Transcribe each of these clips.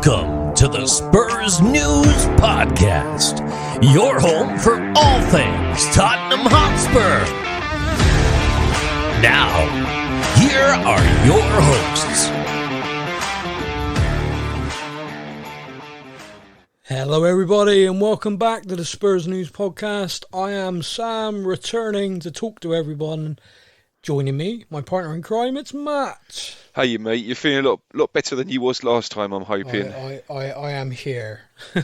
Welcome to the Spurs News Podcast, your home for all things Tottenham Hotspur. Now, here are your hosts. Hello everybody and welcome back to the Spurs News Podcast. I am Sam, returning to talk to everyone. Joining me, my partner in crime, it's Matt. Hey, you mate. You're feeling a lot better than you was last time, I'm hoping. I am here.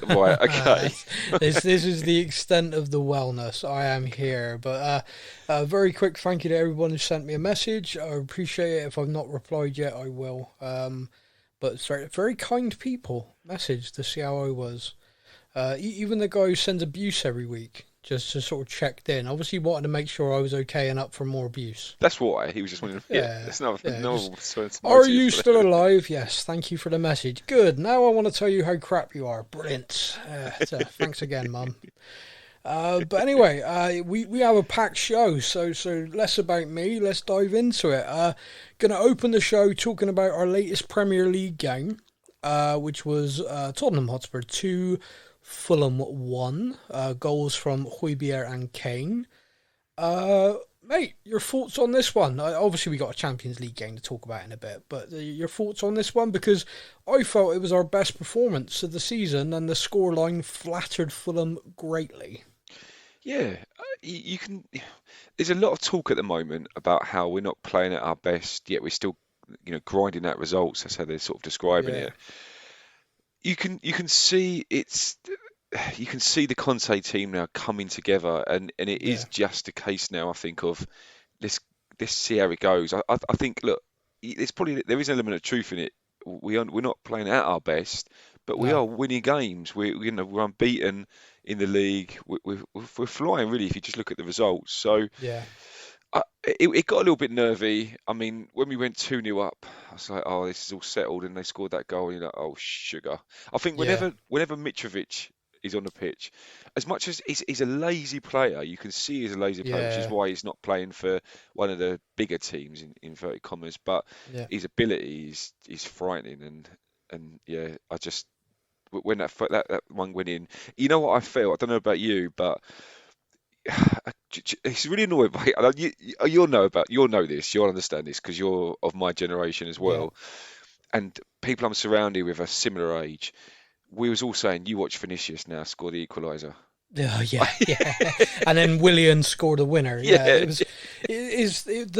Right, okay. This is the extent of the wellness. I am here. But a very quick thank you to everyone who sent me a message. I appreciate it. If I've not replied yet, I will. But it's very kind people messaged to see how I was. Even the guy who sends abuse every week. Just to sort of checked in. Obviously wanted to make sure I was okay and up for more abuse. That's why he was just wondering. Are you still alive? Yes. Thank you for the message. Good. Now I want to tell you how crap you are. Brilliant. Thanks again, Mum. But anyway, we have a packed show, so less about me. Let's dive into it. Going to open the show talking about our latest Premier League game, which was Tottenham Hotspur 2. Fulham 1, goals from Højbjerg and Kane. Mate, your thoughts on this one? Obviously, we got a Champions League game to talk about in a bit, but your thoughts on this one? Because I felt it was our best performance of the season, and the scoreline flattered Fulham greatly. Yeah, you can. There's a lot of talk at the moment about how we're not playing at our best, yet we're still, grinding out results. That's how they're sort of describing it. You can see you can see the Conte team now coming together, and it is just a case now, I think, of let's see how it goes. I think, look, there is an element of truth in it. We're not playing at our best, but we are winning games. We're unbeaten in the league. We're flying, really, if you just look at the results. So it got a little bit nervy. I mean, when we went 2-0 up, I was like, oh, this is all settled, and they scored that goal, and you're like, oh, sugar. I think whenever Mitrovic is on the pitch, as much as he's a lazy player, you can see he's a lazy player, which is why he's not playing for one of the bigger teams, in inverted commas, but his ability is frightening, and I just, when that one went in, you know what I felt? I don't know about you, but it's really annoying. You'll know this. You'll understand this because you're of my generation as well. And people I'm surrounded with are similar age. We was all saying, you watch Vinicius now score the equaliser. Yeah. And then Willian scored a winner. The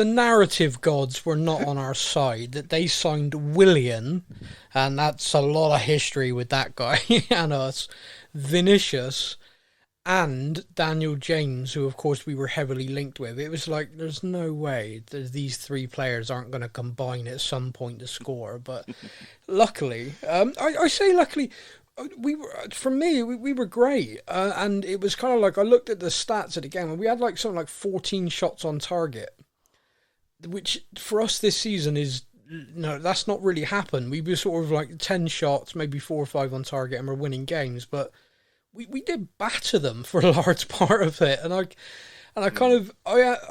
narrative gods were not on our side. That they signed Willian, and that's a lot of history with that guy and us. Vinicius and Daniel James, who of course we were heavily linked with. It was like, there's no way that these three players aren't going to combine at some point to score. But luckily, I say luckily, we were great. And it was kind of like, I looked at the stats of the game, and we had something like 14 shots on target, which for us this season is, that's not really happened. We were sort of like 10 shots, maybe 4 or 5 on target, and we're winning games, but we did batter them for a large part of it, and I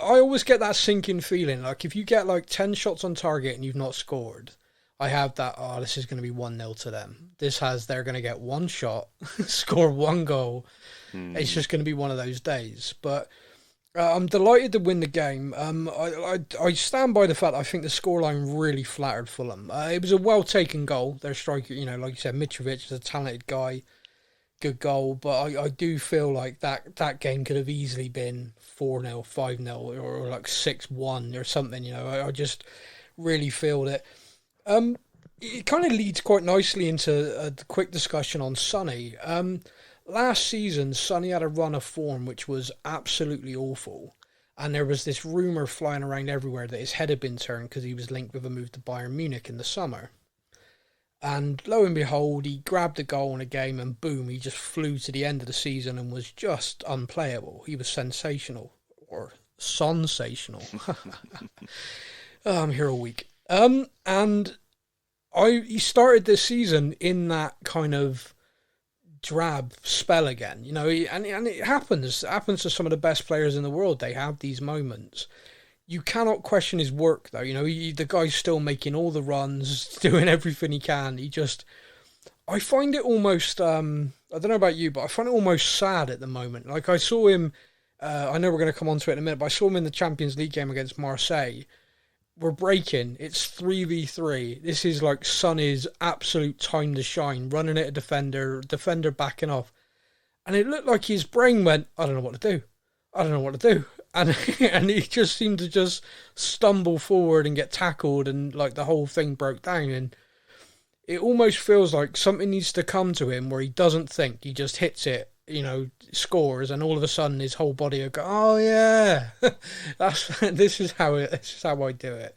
always get that sinking feeling, like if you get 10 shots on target and you've not scored, I have that, this is going to be 1-0 to them. They're going to get one shot, score one goal. It's just going to be one of those days. But I'm delighted to win the game. I stand by the fact I think the scoreline really flattered Fulham. It was a well taken goal. Their striker, like you said, Mitrovic is a talented guy. Good goal, but I do feel like that game could have easily been 4-0, 5-0, or 6-1 or something. I just really feel that. It kind of leads quite nicely into a quick discussion on Sonny. Last season, Sonny had a run of form which was absolutely awful, and there was this rumour flying around everywhere that his head had been turned because he was linked with a move to Bayern Munich in the summer. And lo and behold, he grabbed a goal in a game and boom, he just flew to the end of the season and was just unplayable. He was sensational. Or sensational. I'm here all week. And he started this season in that kind of drab spell again, and it happens. It happens to some of the best players in the world. They have these moments. You cannot question his work, though. The guy's still making all the runs, doing everything he can. I find it almost, I don't know about you, but I find it almost sad at the moment. Like I saw him, I know we're going to come on to it in a minute, but I saw him in the Champions League game against Marseille. We're breaking. It's 3v3. This is like Sonny's absolute time to shine, running at a defender backing off. And it looked like his brain went, I don't know what to do. I don't know what to do. And and he just seemed to just stumble forward and get tackled, and like the whole thing broke down. And it almost feels like something needs to come to him where he doesn't think. He just hits it, scores, and all of a sudden his whole body will go, oh yeah, this is how I do it.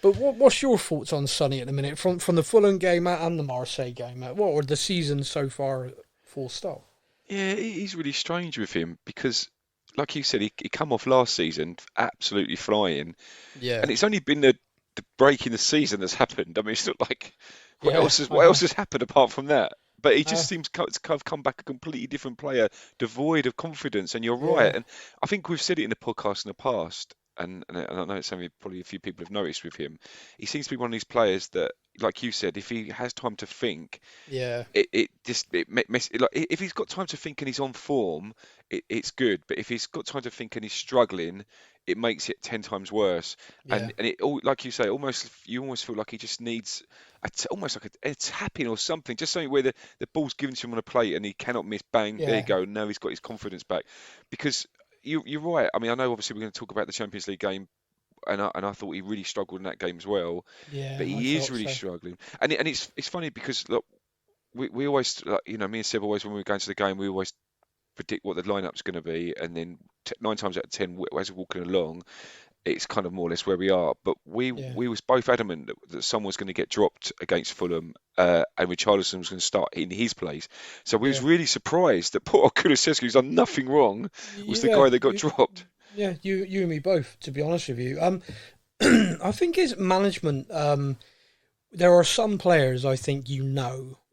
But what's your thoughts on Sonny at the minute from the Fulham game and the Marseille game? What were the season so far? Full stop. Yeah, he's really strange with him because, like you said, he come off last season absolutely flying, Yeah, and it's only been the break in the season that's happened. I mean, it's not like what yeah, else has happened apart from that? But he just seems to have come back a completely different player, devoid of confidence. And you're right. yeah, And I think we've said it in the podcast in the past, and I know it's something probably a few people have noticed with him. He seems to be one of these players that, like you said, if he has time to think, yeah, like if he's got time to think and he's on form, it's good. But if he's got time to think and he's struggling, it makes it 10 times worse. yeah, And it all, like you say, you almost feel like he just needs almost like a tapping or something, just something where the ball's given to him on a plate and he cannot miss. Bang, there you yeah, go. Now he's got his confidence back. Because you're right. I mean, I know obviously we're going to talk about the Champions League game. And I thought he really struggled in that game as well, yeah. but I he is thought really so. struggling. And it's funny because look, we always, like, me and Seb always, when we were going to the game, we always predict what the lineup's going to be, and then 9 times out of 10, as we're walking along, it's kind of more or less where we are. But we Yeah, was both adamant that someone was going to get dropped against Fulham, and Richarlison was going to start in his place. So we was yeah, really surprised that poor Kulusevski, who's done nothing wrong, was the yeah. guy that got dropped. Yeah, you and me both. To be honest with you, I think it's management. There are some players I think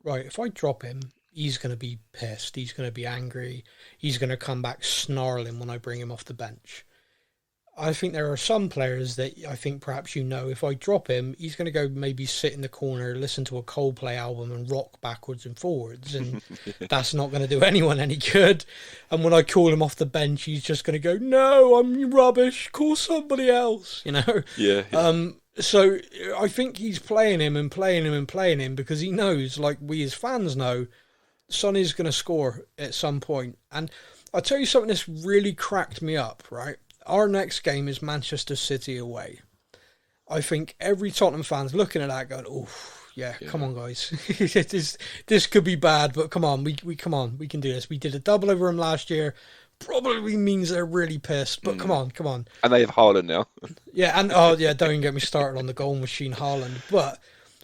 right. If I drop him, he's going to be pissed. He's going to be angry. He's going to come back snarling when I bring him off the bench. I think there are some players that I think perhaps if I drop him, he's going to go maybe sit in the corner, listen to a Coldplay album and rock backwards and forwards, and that's not going to do anyone any good. And when I call him off the bench, he's just going to go, no, I'm rubbish, call somebody else, Yeah, So I think he's playing him and playing him and playing him because he knows, like we as fans know, Sonny's going to score at some point. And I'll tell you something that's really cracked me up, right? Our next game is Manchester City away. I think every Tottenham fan's looking at that going, oh, yeah, come on, guys. this could be bad, but come on, we can do this. We did a double over them last year. Probably means they're really pissed, but come on. and they have Haaland now. Yeah, and don't even get me started on the goal machine Haaland. But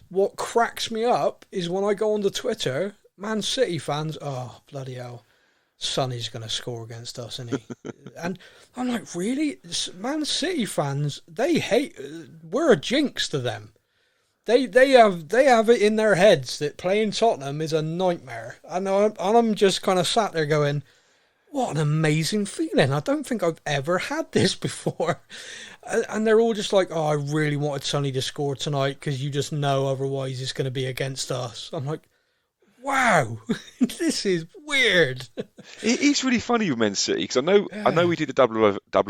what cracks me up is when I go onto Twitter, Man City fans, oh, bloody hell, Sonny's going to score against us, isn't he? And I'm like, really? Man City fans, they hate, we're a jinx to them. They have it in their heads that playing Tottenham is a nightmare. And I'm just kind of sat there going, what an amazing feeling. I don't think I've ever had this before. And they're all just like, oh, I really wanted Sonny to score tonight because you just know otherwise it's going to be against us. I'm like, wow, this is weird. It's really funny with Man City because I know we did a double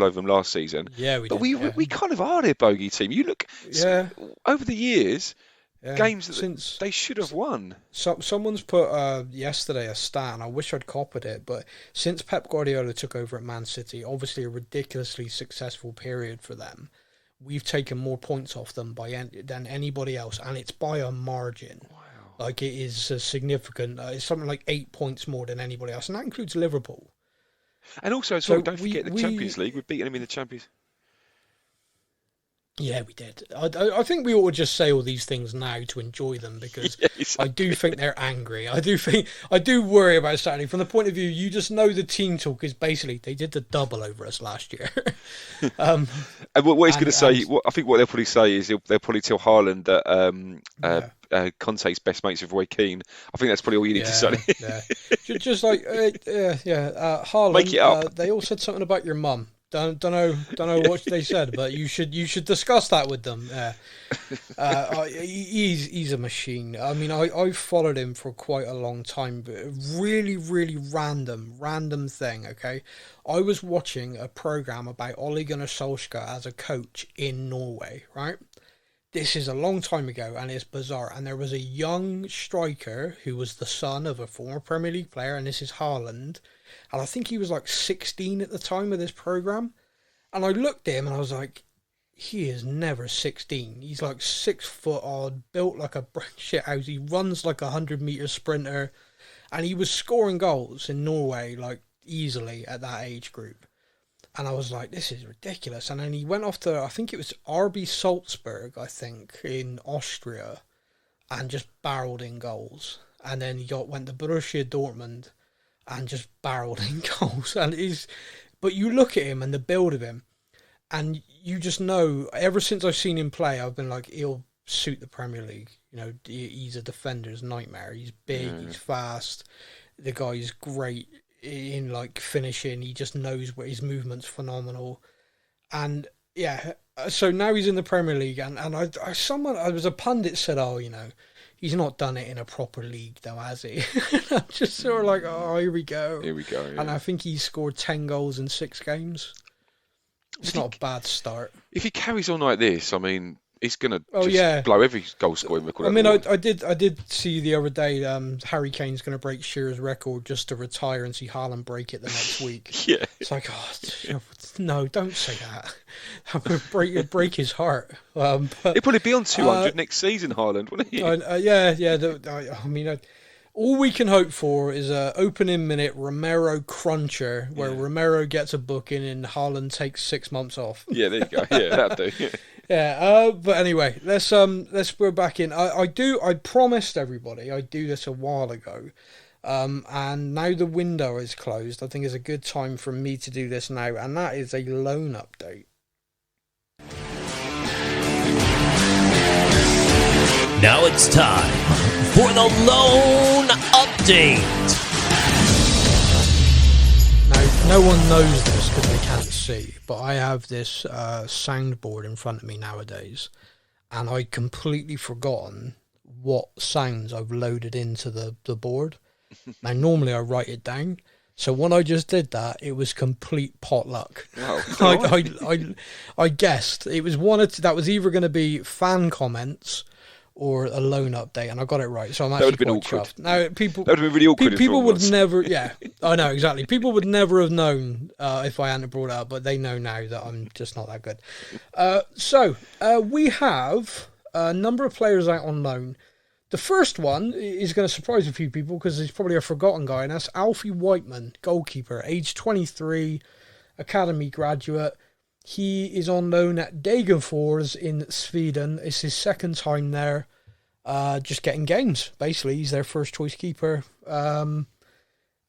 over them last season. Yeah, we but did. we kind of are their bogey team. You look over the years, games that they should have won. Someone's put yesterday a stat, and I wish I'd copied it, but since Pep Guardiola took over at Man City, obviously a ridiculously successful period for them, we've taken more points off them than anybody else, and it's by a margin. Wow. Like, it is a significant, it's something like 8 points more than anybody else, and that includes Liverpool. And also, as well, don't forget the Champions League. We've beaten them in the Champions. Yeah, we did. I think we ought to just say all these things now to enjoy them because exactly. I do think they're angry. I do worry about Saturday. From the point of view, you just know the team talk is basically they did the double over us last year. And what he's going to say, I think what they'll probably say is they'll probably tell Haaland that Conte's best mates with Roy Keane. I think that's probably all you need to say. Yeah. Just like Haaland. Make it up. They all said something about your mum. Don't know what they said, but you should discuss that with them. He's a machine. I mean, I've followed him for quite a long time, but a really, really random thing. Okay, I was watching a program about Ole Gunnar Solskjaer as a coach in Norway. Right, this is a long time ago, and it's bizarre. And there was a young striker who was the son of a former Premier League player, and this is Haaland. And I think he was like 16 at the time of this program. And I looked at him and I was like, he is never 16. He's like 6 foot odd, built like a shit house. He runs like a 100-meter sprinter. And he was scoring goals in Norway like easily at that age group. And I was like, this is ridiculous. And then he went off to, I think it was RB Salzburg, I think, in Austria, and just barreled in goals. And then he went to Borussia Dortmund and just barreled in goals. But you look at him and the build of him, and you just know, ever since I've seen him play, I've been like, he'll suit the Premier League. You know, he's a defender's nightmare. He's big, he's fast. The guy's great in like finishing. He just knows where his movement's phenomenal. And yeah, so now he's in the Premier League, and I was a pundit said, oh, you know, he's not done it in a proper league, though, has he? I'm just sort of like, oh, here we go. Here we go. Yeah. And I think he scored 10 goals in 6 games. It's not a bad start. If he carries on like this, I mean, he's going to blow every goal scoring record. I mean, I did see the other day Harry Kane's going to break Shearer's record just to retire and see Haaland break it the next week. Yeah. It's like, oh, no, don't say that. That would break his heart. But he'll probably be on 200 next season, Haaland, wouldn't he? I mean, all we can hope for is a opening minute Romero cruncher where Romero gets a booking and Haaland takes 6 months off. Yeah, there you go. Yeah, that'll do. Yeah, but anyway, let's go back in. I promised everybody I'd do this a while ago, and now the window is closed. I think it's a good time for me to do this now, and that is a loan update. Now it's time for the loan update. Now, no one knows this because they can't see, but I have this soundboard in front of me nowadays, and I'd completely forgotten what sounds I've loaded into the board. Now, normally I write it down, so when I just did that, it was complete potluck. Oh, I guessed it was that was either going to be fan comments or a loan update, and I got it right, so I'm actually quite chuffed. Now, that would have been really awkward. People would never, I know exactly. People would never have known if I hadn't brought it up, but they know now that I'm just not that good. So we have a number of players out on loan. The first one is going to surprise a few people because he's probably a forgotten guy, and that's Alfie Whiteman, goalkeeper, age 23, academy graduate. He is on loan at Degerfors in Sweden. It's his second time there, just getting games, basically. He's their first choice keeper. And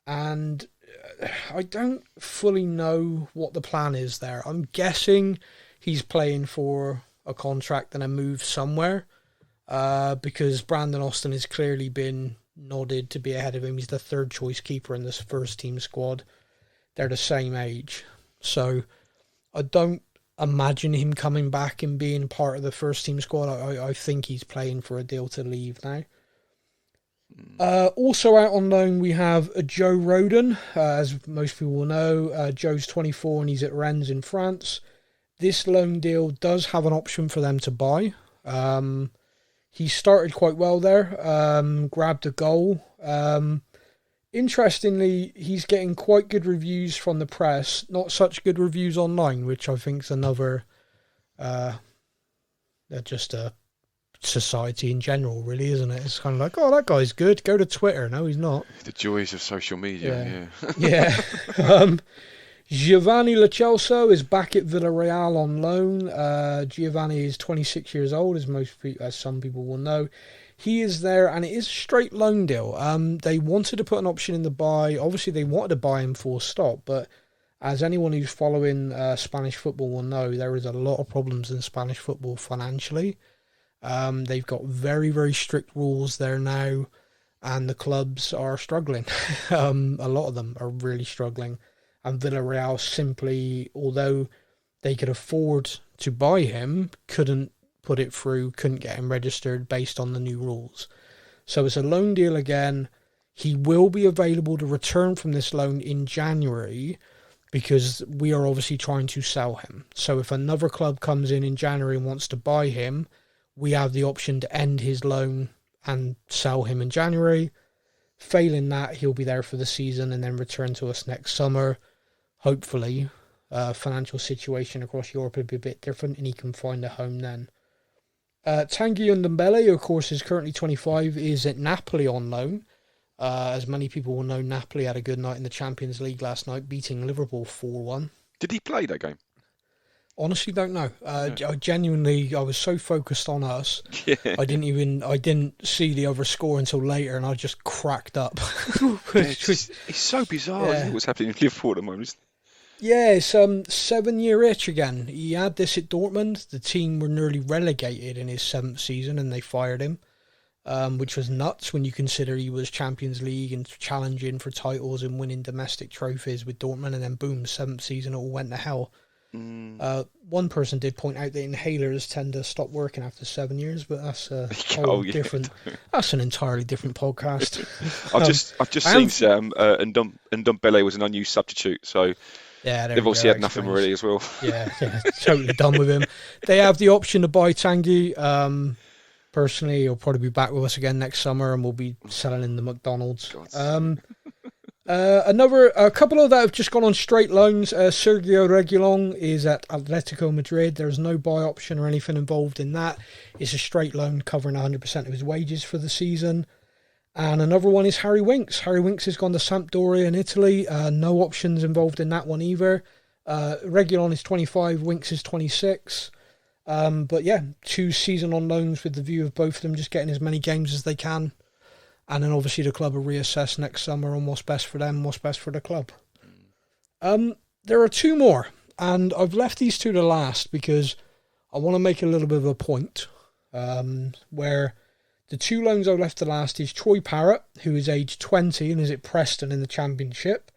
I don't fully know what the plan is there. I'm guessing he's playing for a contract and a move somewhere, because Brandon Austin has clearly been nodded to be ahead of him. He's the third choice keeper in this first team squad. They're the same age. So I don't imagine him coming back and being part of the first team squad. I think he's playing for a deal to leave now. Also out on loan, we have Joe Rodon. As most people will know, Joe's 24 and he's at Rennes in France. This loan deal does have an option for them to buy. He started quite well there, grabbed a goal. Interestingly, he's getting quite good reviews from the press, not such good reviews online, which I think is another, just a society in general, really, isn't it? It's kind of like, oh, that guy's good, go to Twitter. No, he's not. The joys of social media, yeah. Giovanni Lo Celso is back at Villarreal on loan. Giovanni is 26 years old, as some people will know. He is there, and it is a straight loan deal. They wanted to put an option in the buy. Obviously, they wanted to buy him full stop, but as anyone who's following Spanish football will know, there is a lot of problems in Spanish football financially. They've got very, very strict rules there now, and the clubs are struggling. A lot of them are really struggling. and Villarreal simply, although they could afford to buy him, couldn't put it through, couldn't get him registered based on the new rules. So it's a loan deal again. He will be available to return from this loan in January, because we are obviously trying to sell him. So if another club comes in January and wants to buy him, we have the option to end his loan and sell him in January. Failing that, he'll be there for the season and then return to us next summer. Hopefully, financial situation across Europe will be a bit different and he can find a home then. Tanguy Ndombele, of course, is currently 25, is at Napoli on loan. As many people will know, Napoli had a good night in the Champions League last night, beating Liverpool 4-1. Did he play that game? Honestly, don't know. I was so focused on us, Yeah. I didn't see the other score until later, and I just cracked up. It's so bizarre, isn't it, what's happening in Liverpool at the moment? Yeah, it's 7-year itch again. He had this at Dortmund. The team were nearly relegated in his 7th season, and they fired him. Which was nuts when you consider he was Champions League and challenging for titles and winning domestic trophies with Dortmund, and then boom, 7th season, it all went to hell. One person did point out that inhalers tend to stop working after 7 years, but that's a whole different. That's an entirely different podcast. I've just seen Sam and Ndombele was an unused substitute, so yeah, they've obviously had nothing really as well. Yeah, totally done with him. They have the option to buy Tanguy. Personally, he'll probably be back with us again next summer, and we'll be selling in the McDonald's. A couple of that have just gone on straight loans. Sergio Reguilon is at Atletico Madrid. There's no buy option or anything involved in that. It's a straight loan covering 100% of his wages for the season. And another one is Harry Winks. Harry Winks has gone to Sampdoria in Italy. No options involved in that one either. Reguilon is 25, Winks is 26. But yeah, 2 season on loans with the view of both of them just getting as many games as they can. And then obviously the club will reassess next summer on what's best for them, what's best for the club. There are 2 more, and I've left these 2 to last because I want to make a little bit of a point. Where the 2 loans I've left to last is Troy Parrott, who is age 20 and is at Preston in the Championship.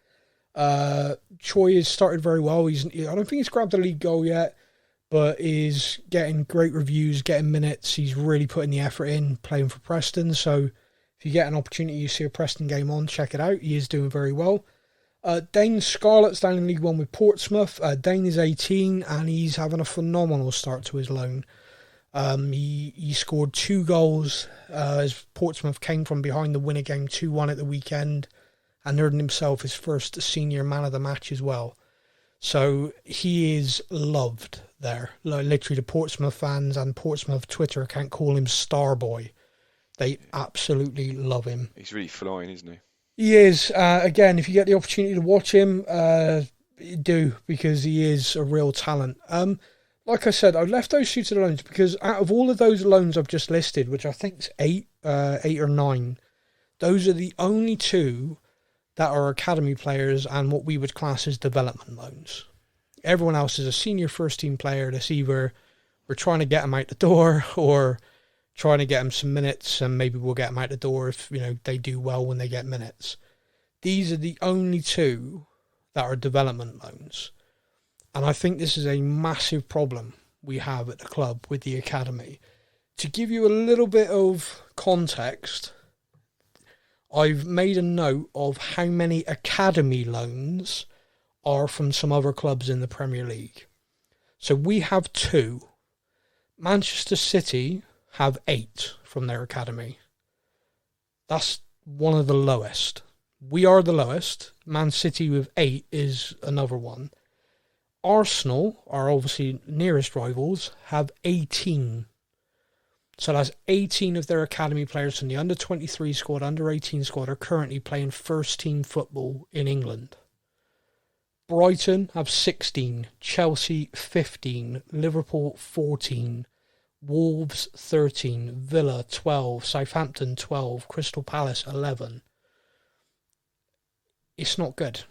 Troy has started very well. I don't think he's grabbed a league goal yet, but is getting great reviews, getting minutes. He's really putting the effort in, playing for Preston. So if you get an opportunity, you see a Preston game on, check it out. He is doing very well. Dane Scarlett's down in League One with Portsmouth. Dane is 18, and he's having a phenomenal start to his loan. He scored 2 goals as Portsmouth came from behind to win a game 2-1 at the weekend, and earned himself his first senior man of the match as well. So he is loved there. Literally, the Portsmouth fans and Portsmouth Twitter account call him Starboy. They absolutely love him. He's really flying, isn't he? He is. Again, if you get the opportunity to watch him, do, because he is a real talent. Like I said, I've left those 2 to the loans because out of all of those loans I've just listed, which I think is 8 or 9, those are the only 2 that are academy players and what we would class as development loans. Everyone else is a senior first team player that's either we're trying to get them out the door or trying to get them some minutes, and maybe we'll get them out the door if they do well when they get minutes. These are the only 2 that are development loans. And I think this is a massive problem we have at the club with the academy. To give you a little bit of context, I've made a note of how many academy loans are from some other clubs in the Premier League. So we have 2. Manchester City have 8 from their academy. That's one of the lowest. We are the lowest. Man City with 8 is another one. Arsenal, our obviously nearest rivals, have 18. So that's 18 of their academy players from the under-23 squad, under-18 squad are currently playing first-team football in England. Brighton have 16, Chelsea 15, Liverpool 14, Wolves 13, Villa 12, Southampton 12, Crystal Palace 11. It's not good.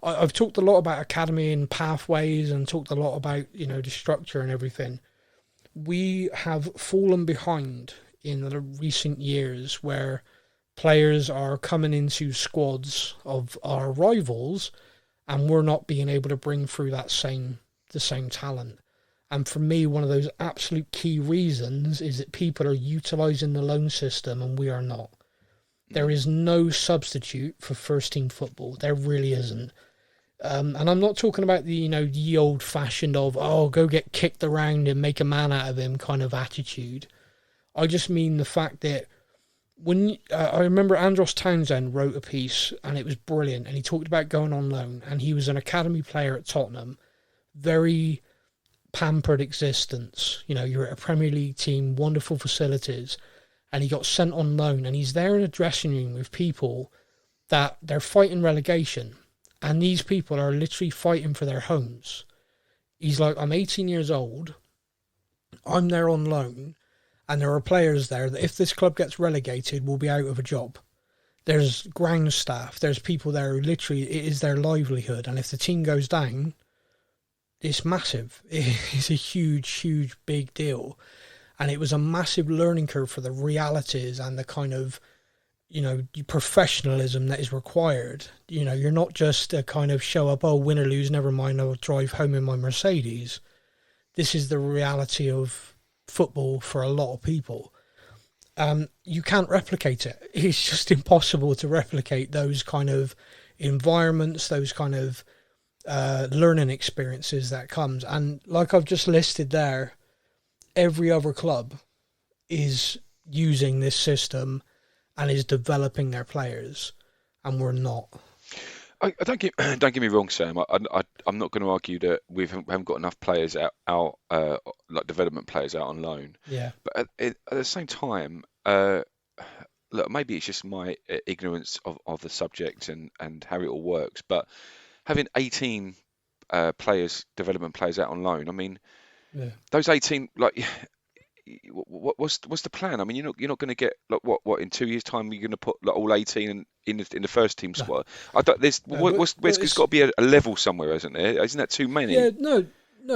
I've talked a lot about academy and pathways and talked a lot about, the structure and everything. We have fallen behind in the recent years where players are coming into squads of our rivals, and we're not being able to bring through the same talent. And for me, one of those absolute key reasons is that people are utilising the loan system and we are not. There is no substitute for first team football. There really isn't. And I'm not talking about the old fashioned of, go get kicked around and make a man out of him kind of attitude. I just mean the fact that when I remember Andros Townsend wrote a piece and it was brilliant, and he talked about going on loan, and he was an academy player at Tottenham, very pampered existence. You're at a Premier League team, wonderful facilities, and he got sent on loan, and he's there in a dressing room with people that they're fighting relegation, and these people are literally fighting for their homes. He's like, I'm 18 years old, I'm there on loan, and there are players there that if this club gets relegated will be out of a job. There's ground staff, there's people there who literally, it is their livelihood, and if the team goes down, it's massive. It's a huge, huge, big deal. And it was a massive learning curve for the realities and the kind of, professionalism that is required. You're not just a kind of show up, win or lose, never mind, I'll drive home in my Mercedes. This is the reality of football for a lot of people. You can't replicate it. It's just impossible to replicate those kind of environments, those kind of learning experiences that comes. And like I've just listed there, every other club is using this system and is developing their players, and we're not. Don't get me wrong, Sam. I'm not going to argue that we haven't got enough players out like development players out on loan. Yeah. But at the same time, look, maybe it's just my ignorance of the subject and how it all works. But having 18 development players out on loan, I mean, those 18, like, what's the plan? I mean, you're not going to get like what in 2 years' time you're going to put like all 18 in the first team squad. I don't. There's got to be a level somewhere, isn't there? Isn't that too many? Yeah, no.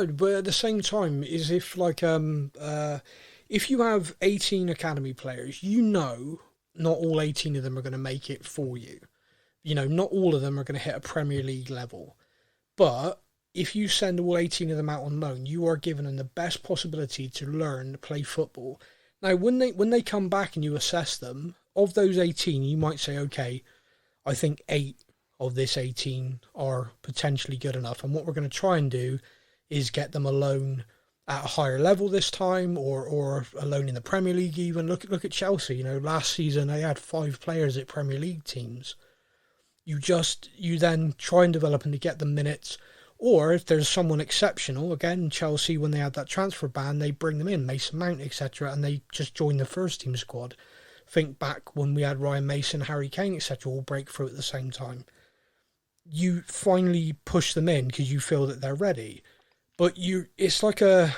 But at the same time, is if like if you have 18 academy players, not all 18 of them are going to make it for you. Not all of them are going to hit a Premier League level, but if you send all 18 of them out on loan, you are giving them the best possibility to learn to play football. Now, when they come back and you assess them, of those 18, you might say, okay, I think 8 of this 18 are potentially good enough. And what we're going to try and do is get them a loan at a higher level this time, or a loan in the Premier League even. Look at Chelsea. Last season they had 5 players at Premier League teams. You then try and develop them to get them minutes. Or if there's someone exceptional, again, Chelsea, when they had that transfer ban, they bring them in, Mason Mount, etc., and they just join the first team squad. Think back when we had Ryan Mason, Harry Kane, etc., all break through at the same time. You finally push them in because you feel that they're ready. But it's like I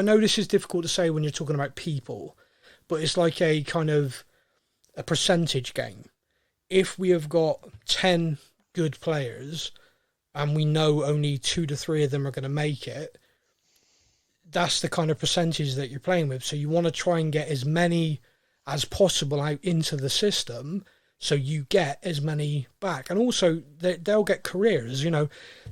know this is difficult to say when you're talking about people, but it's like a kind of a percentage game. If we have got 10 good players and we know only 2 to 3 of them are going to make it, that's the kind of percentage that you're playing with. So you want to try and get as many as possible out into the system so you get as many back. And also, they'll get careers.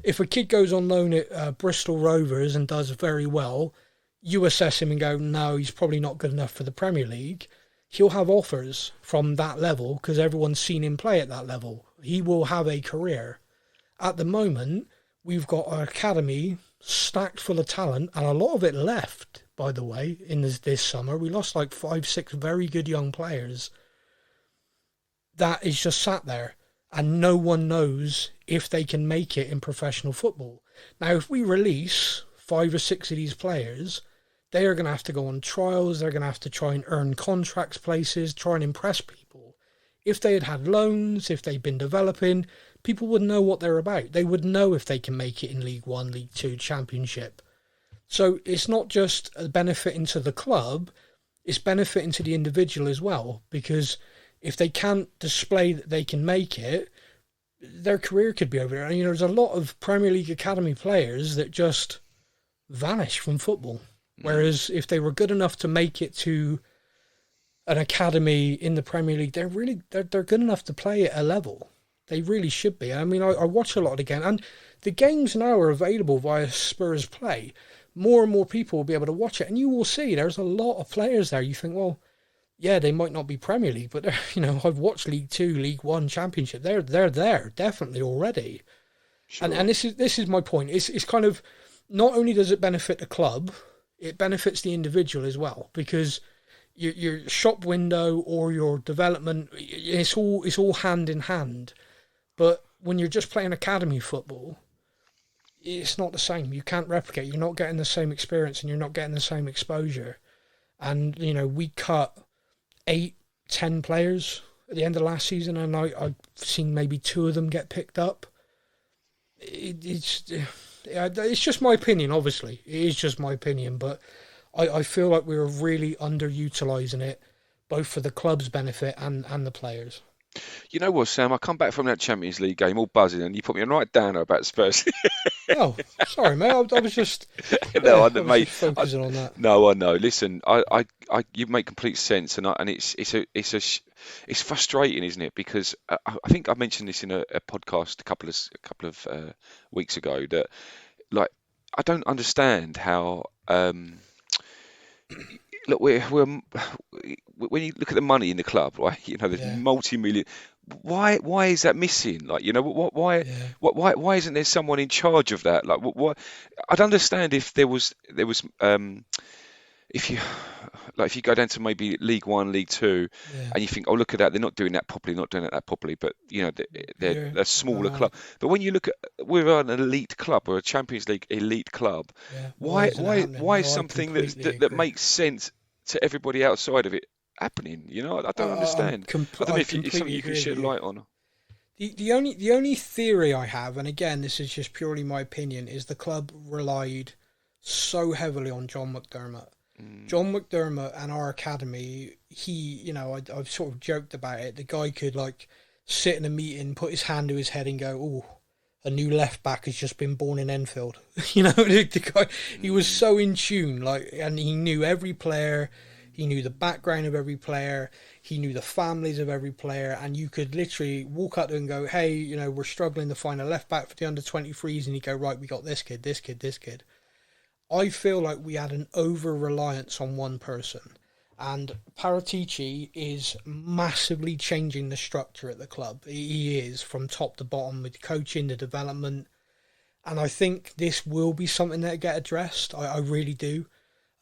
If a kid goes on loan at Bristol Rovers and does very well, you assess him and go, no, he's probably not good enough for the Premier League. He'll have offers from that level because everyone's seen him play at that level. He will have a career. At the moment, we've got our academy stacked full of talent, and a lot of it left, by the way, in this summer. We lost like 5-6 very good young players. That is just sat there, and no one knows if they can make it in professional football. Now, if we release 5 or 6 of these players, they are going to have to go on trials, they're going to have to try and earn contracts places, try and impress people. If they had loans, if they'd been developing, people would know what they're about. They would know if they can make it in League One, League Two, Championship. So it's not just a benefiting to the club, it's benefiting to the individual as well, because if they can't display that they can make it, their career could be over. And there's a lot of Premier League academy players that just vanish from football. Whereas if they were good enough to make it to an academy in the Premier League, they're good enough to play at a level. They really should be. I mean, I watch a lot of the game, and the games now are available via Spurs Play. More and more people will be able to watch it, and you will see there's a lot of players there. You think, well, yeah, they might not be Premier League, but I've watched League Two, League One, Championship. They're there definitely already. Sure. And this is my point. It's kind of, not only does it benefit the club, it benefits the individual as well, because your shop window or your development, it's all hand in hand. But when you're just playing academy football, it's not the same. You can't replicate. You're not getting the same experience, and you're not getting the same exposure. And we cut 8-10 players at the end of last season, and I've seen maybe 2 of them get picked up. It's just my opinion, obviously. It is just my opinion, but I feel like we were really underutilising it, both for the club's benefit and the players. You know what, Sam? I come back from that Champions League game all buzzing, and you put me on right down about Spurs. Oh, sorry, mate. I was just mate, focusing on that. No, I know. Listen, you make complete sense, and it's frustrating, isn't it? Because I think I mentioned this in a podcast a couple of weeks ago, that like I don't understand how. Look, we're when you look at the money in the club, right? There's multi-million. Why is that missing? Like, why isn't there someone in charge of that? Like, what? I'd understand if there was if you go down to maybe League One, League Two, and you think, oh, look at that, they're not doing that properly, but they're a smaller club. But when you look at, we're an elite club, we're a Champions League elite club. Why is something that makes sense to everybody outside of it happening? I don't understand. I don't know if it's something you can shed light on. The only theory I have, and again, this is just purely my opinion, is the club relied so heavily on John McDermott. John McDermott and our academy, I've sort of joked about it. The guy could sit in a meeting, put his hand to his head and go, "Oh, a new left back has just been born in Enfield." The guy, he was so in tune, and he knew every player, he knew the background of every player, he knew the families of every player, and you could literally walk up to him and go, "Hey, we're struggling to find a left back for the under-23s," and he'd go, "Right, we got this kid, this kid, this kid." I feel like we had an over-reliance on one person, and Paratici is massively changing the structure at the club. He is, from top to bottom, with coaching, the development, and I think this will be something that get addressed. I really do,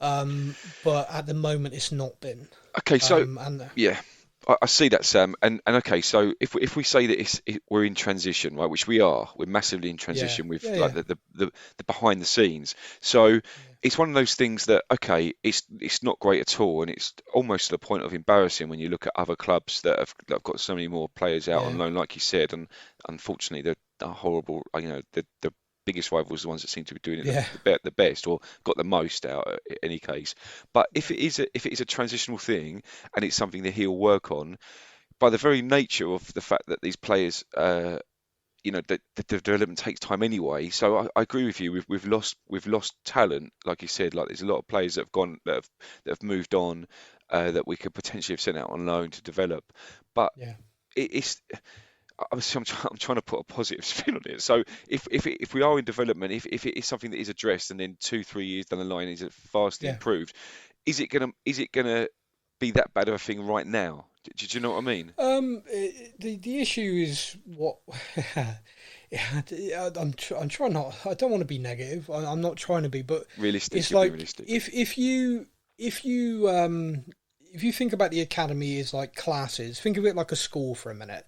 but at the moment it's not been. Okay, so I see that, Sam, and okay, so if we say that we're in transition, right, which we are, we're massively in transition with the behind the scenes. So it's one of those things that, okay, it's not great at all, and it's almost to the point of embarrassing when you look at other clubs that have got so many more players out on loan, like you said, and unfortunately they're horrible. The biggest rivals are the ones that seem to be doing it the best, or got the most out in any case. But if it is a transitional thing, and it's something that he'll work on, by the very nature of the fact that these players, that the development takes time anyway. So I agree with you. We've lost talent, like you said. Like, there's a lot of players that have moved on, that we could potentially have sent out on loan to develop. But it's. I'm trying to put a positive spin on it. So if we are in development, if it is something that is addressed, and then 2-3 years down the line is vastly improved, is it gonna be that bad of a thing right now? Do you know what I mean? The issue is what. I'm trying not. I don't want to be negative. I'm not trying to be, but realistic. It's like realistic. If you think about the academy as like classes, think of it like a school for a minute.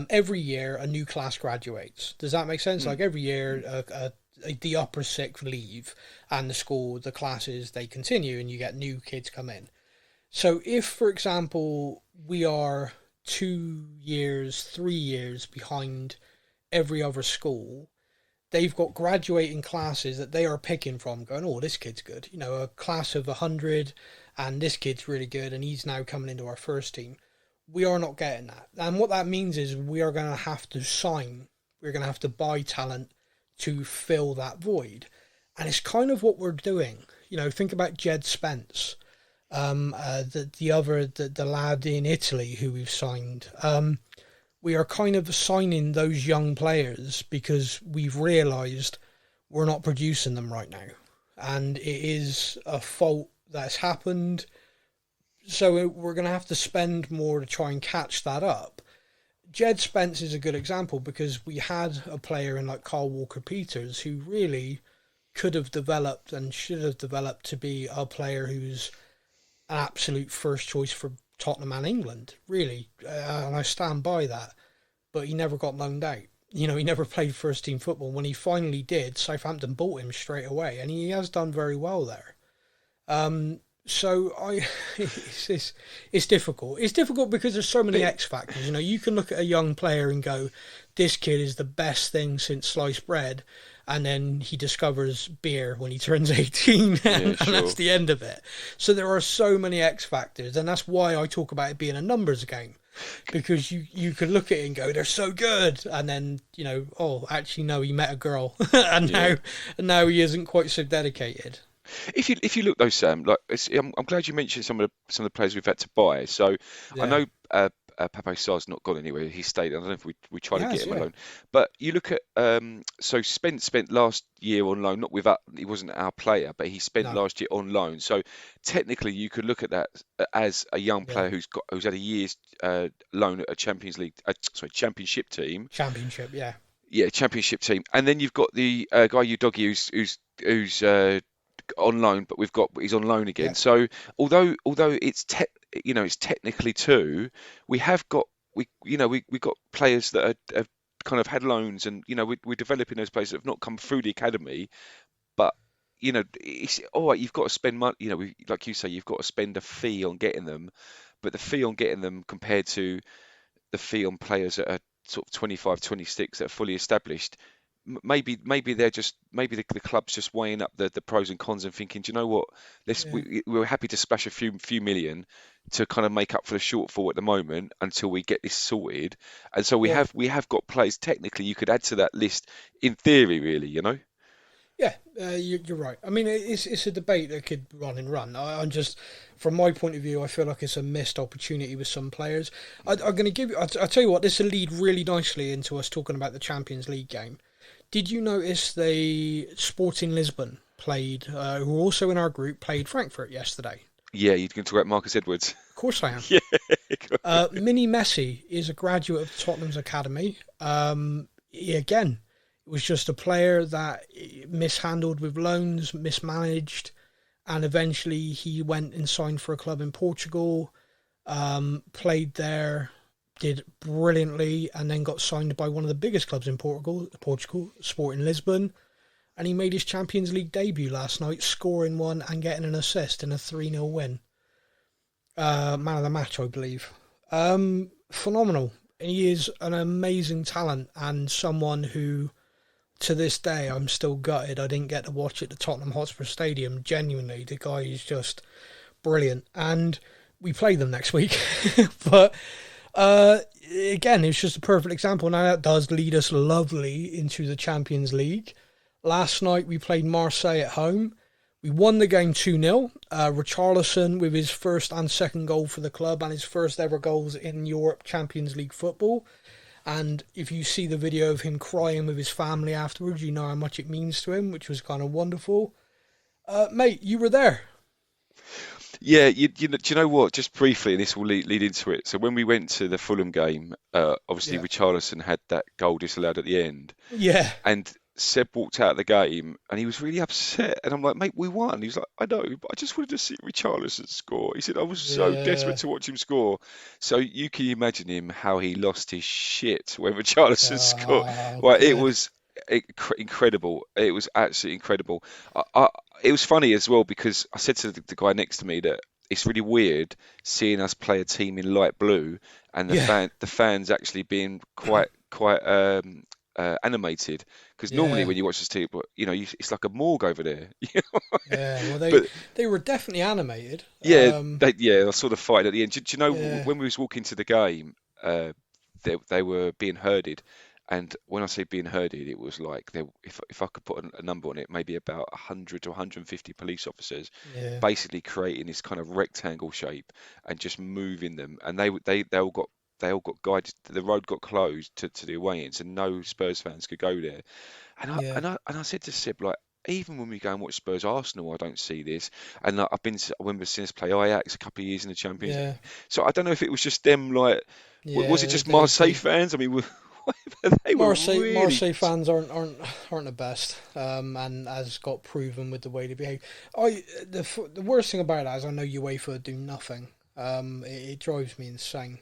Every year a new class graduates. Does that make sense? Like every year the upper sixth leave, and the classes, they continue, and you get new kids come in. So if, for example, we are 2 years, 3 years behind every other school, they've got graduating classes that they are picking from, going, "Oh, this kid's good." A class of 100, and this kid's really good, and he's now coming into our first team. We are not getting that. And what that means is we are going to have to sign. We're going to have to buy talent to fill that void. And it's kind of what we're doing. Think about Jed Spence. The lad in Italy who we've signed. We are kind of signing those young players because we've realised we're not producing them right now, and it is a fault that's happened. So we're going to have to spend more to try and catch that up. Jed Spence is a good example because we had a player in like Carl Walker-Peters who really could have developed and should have developed to be a player who's an absolute first choice for Tottenham and England, really. And I stand by that. But he never got loaned out. He never played first team football. When he finally did, Southampton bought him straight away, and he has done very well there. It's difficult. It's difficult because there's so many X factors. You can look at a young player and go, this kid is the best thing since sliced bread, and then he discovers beer when he turns 18, and that's the end of it. So there are so many X factors, and that's why I talk about it being a numbers game. Because you could look at it and go, they're so good, and then actually no, he met a girl, and now he isn't quite so dedicated. If you look though, Sam, like I'm glad you mentioned some of the players we've had to buy. So I know Pape Sarr's not gone anywhere; he stayed. I don't know if we tried to get him alone, but you look at so spent last year on loan, not with us, he wasn't our player, but he spent last year on loan. So technically, you could look at that as a young player who's had a year's loan at a Championship team. Championship team, and then you've got the guy Udogie who's on loan, but he's on loan again. So although it's it's technically two, we've got players that have kind of had loans, and we're developing those players that have not come through the academy, but it's all right. You've got to spend money. Like you say, you've got to spend a fee on getting them, but the fee on getting them compared to the fee on players that are sort of 25, 26 that are fully established. Maybe the club's just weighing up the pros and cons and thinking, do you know what? We're happy to splash a few million to kind of make up for the shortfall at the moment until we get this sorted. And so we have got players technically you could add to that list in theory, really. Yeah, you're right. I mean, it's a debate that could run and run. I'm just, from my point of view, I feel like it's a missed opportunity with some players. I'm going to give you. I'll tell you what. This will lead really nicely into us talking about the Champions League game. Did you notice the Sporting Lisbon played, who were also in our group, played Frankfurt yesterday? Yeah, you're going to talk about Marcus Edwards. Of course I am. Yeah. Mini Messi is a graduate of Tottenham's academy. Again, it was just a player that mishandled with loans, mismanaged, and eventually he went and signed for a club in Portugal, played there, did brilliantly, and then got signed by one of the biggest clubs in Portugal, Sporting Lisbon, and he made his Champions League debut last night, scoring one and getting an assist in a 3-0 win. Man of the match, I believe. Phenomenal. He is an amazing talent and someone who, to this day, I'm still gutted I didn't get to watch at the Tottenham Hotspur Stadium. Genuinely, the guy is just brilliant. And we play them next week. But again, it's just a perfect example. Now that does lead us lovely into the Champions League. Last night we played Marseille at home. We won the game 2-0. Richarlison with his first and second goal for the club and his first ever goals in Europe Champions League football. And if you see the video of him crying with his family afterwards, you know how much it means to him, which was kind of wonderful. Mate, you were there. Yeah, do you know what? Just briefly, and this will lead into it. So when we went to the Fulham game, obviously Richarlison had that goal disallowed at the end. Yeah. And Seb walked out of the game and he was really upset. And I'm like, mate, we won. He was like, I know, but I just wanted to see Richarlison score. He said, I was so desperate to watch him score. So you can imagine him how he lost his shit when Richarlison scored. Well, it was incredible. It was absolutely incredible. It was funny as well because I said to the guy next to me that it's really weird seeing us play a team in light blue and the fans actually being quite animated, because normally when you watch this team, it's like a morgue over there. Yeah, well, they were definitely animated. Yeah, they sort of fight at the end. Do you know when we was walking to the game, they were being herded, And when I say being herded, it was like if I could put a number on it, maybe about 100 to 150 police officers, Yeah. basically creating this kind of rectangle shape and just moving them. And they all got guided. The road got closed to the away-ins, and no Spurs fans could go there. Yeah. And I said to Seb, like, even when we go and watch Spurs Arsenal, I don't see this. And like, I remember seeing us play Ajax a couple of years in the Champions League. Yeah. So I don't know if it was just them, like, was it Yeah. just Marseille fans? I mean, they were really. Marseille fans aren't the best, and as got proven with the way they behave. The worst thing about that is I know UEFA do nothing. It drives me insane.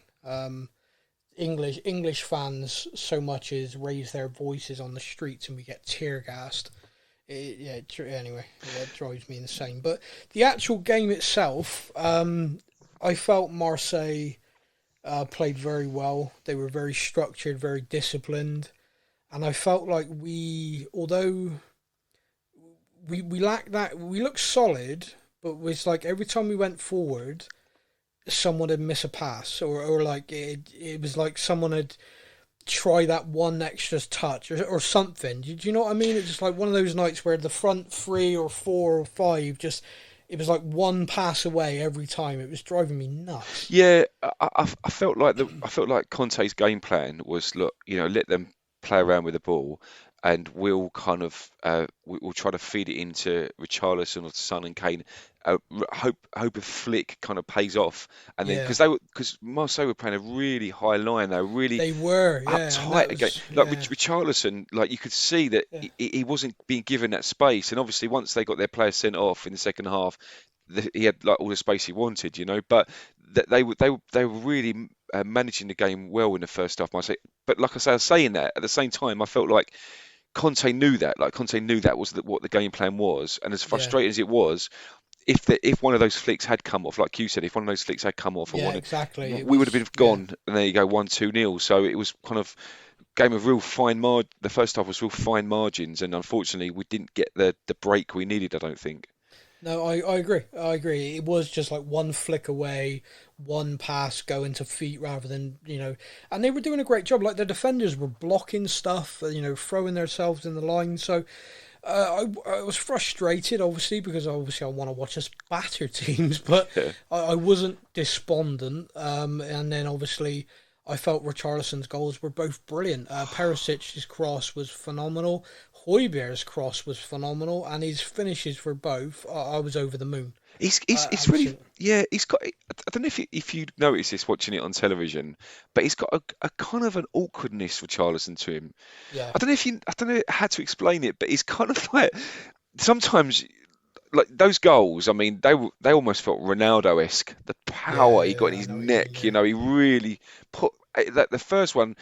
English fans so much as raise their voices on the streets and we get tear gassed. Anyway, it drives me insane. But the actual game itself, I felt Marseille played very well. They were very structured, very disciplined, and I felt like although we lacked that, we looked solid, but it was like every time we went forward, someone had miss a pass, or like it was like someone had try that one extra touch or something. Do you know what I mean? It's just like one of those nights where the front 3 or 4 or 5 just. It was like one pass away every time. It was driving me nuts. Yeah, I felt like Conte's game plan was, look, let them play around with the ball, and we'll kind of we'll try to feed it into Richarlison or to Son and Kane. Hope a flick kind of pays off, and then because Marseille were playing a really high line, they were uptight again. Like Richarlison, like you could see that he wasn't being given that space, and obviously once they got their players sent off in the second half, he had like all the space he wanted, But they were really managing the game well in the first half, Marseille. But like I was saying that at the same time, I felt like Conte knew that. Like Conte knew that was what the game plan was, and as frustrating as it was, if one of those flicks had come off, like you said, if one of those flicks had come off, exactly, we would have been gone. And there you go, 1-2-0. So it was kind of game of real fine margin. The first half was real fine margins, and unfortunately, we didn't get the break we needed, I don't think. No, I agree. It was just like one flick away, one pass going to feet rather than, and they were doing a great job. Like the defenders were blocking stuff, throwing themselves in the line. So I was frustrated, obviously, because I want to watch us batter teams, but I wasn't despondent. And then obviously I felt Richarlison's goals were both brilliant. Perisic's cross was phenomenal. Højbjerg's cross was phenomenal, and his finishes were both. I was over the moon. He's really, he's got. I don't know if you notice this watching it on television, but he's got a kind of an awkwardness for Richarlison to him. Yeah. I don't know how to explain it, but he's kind of like sometimes. Like those goals, I mean, they almost felt Ronaldo-esque. The power he got in his neck, he really put the first one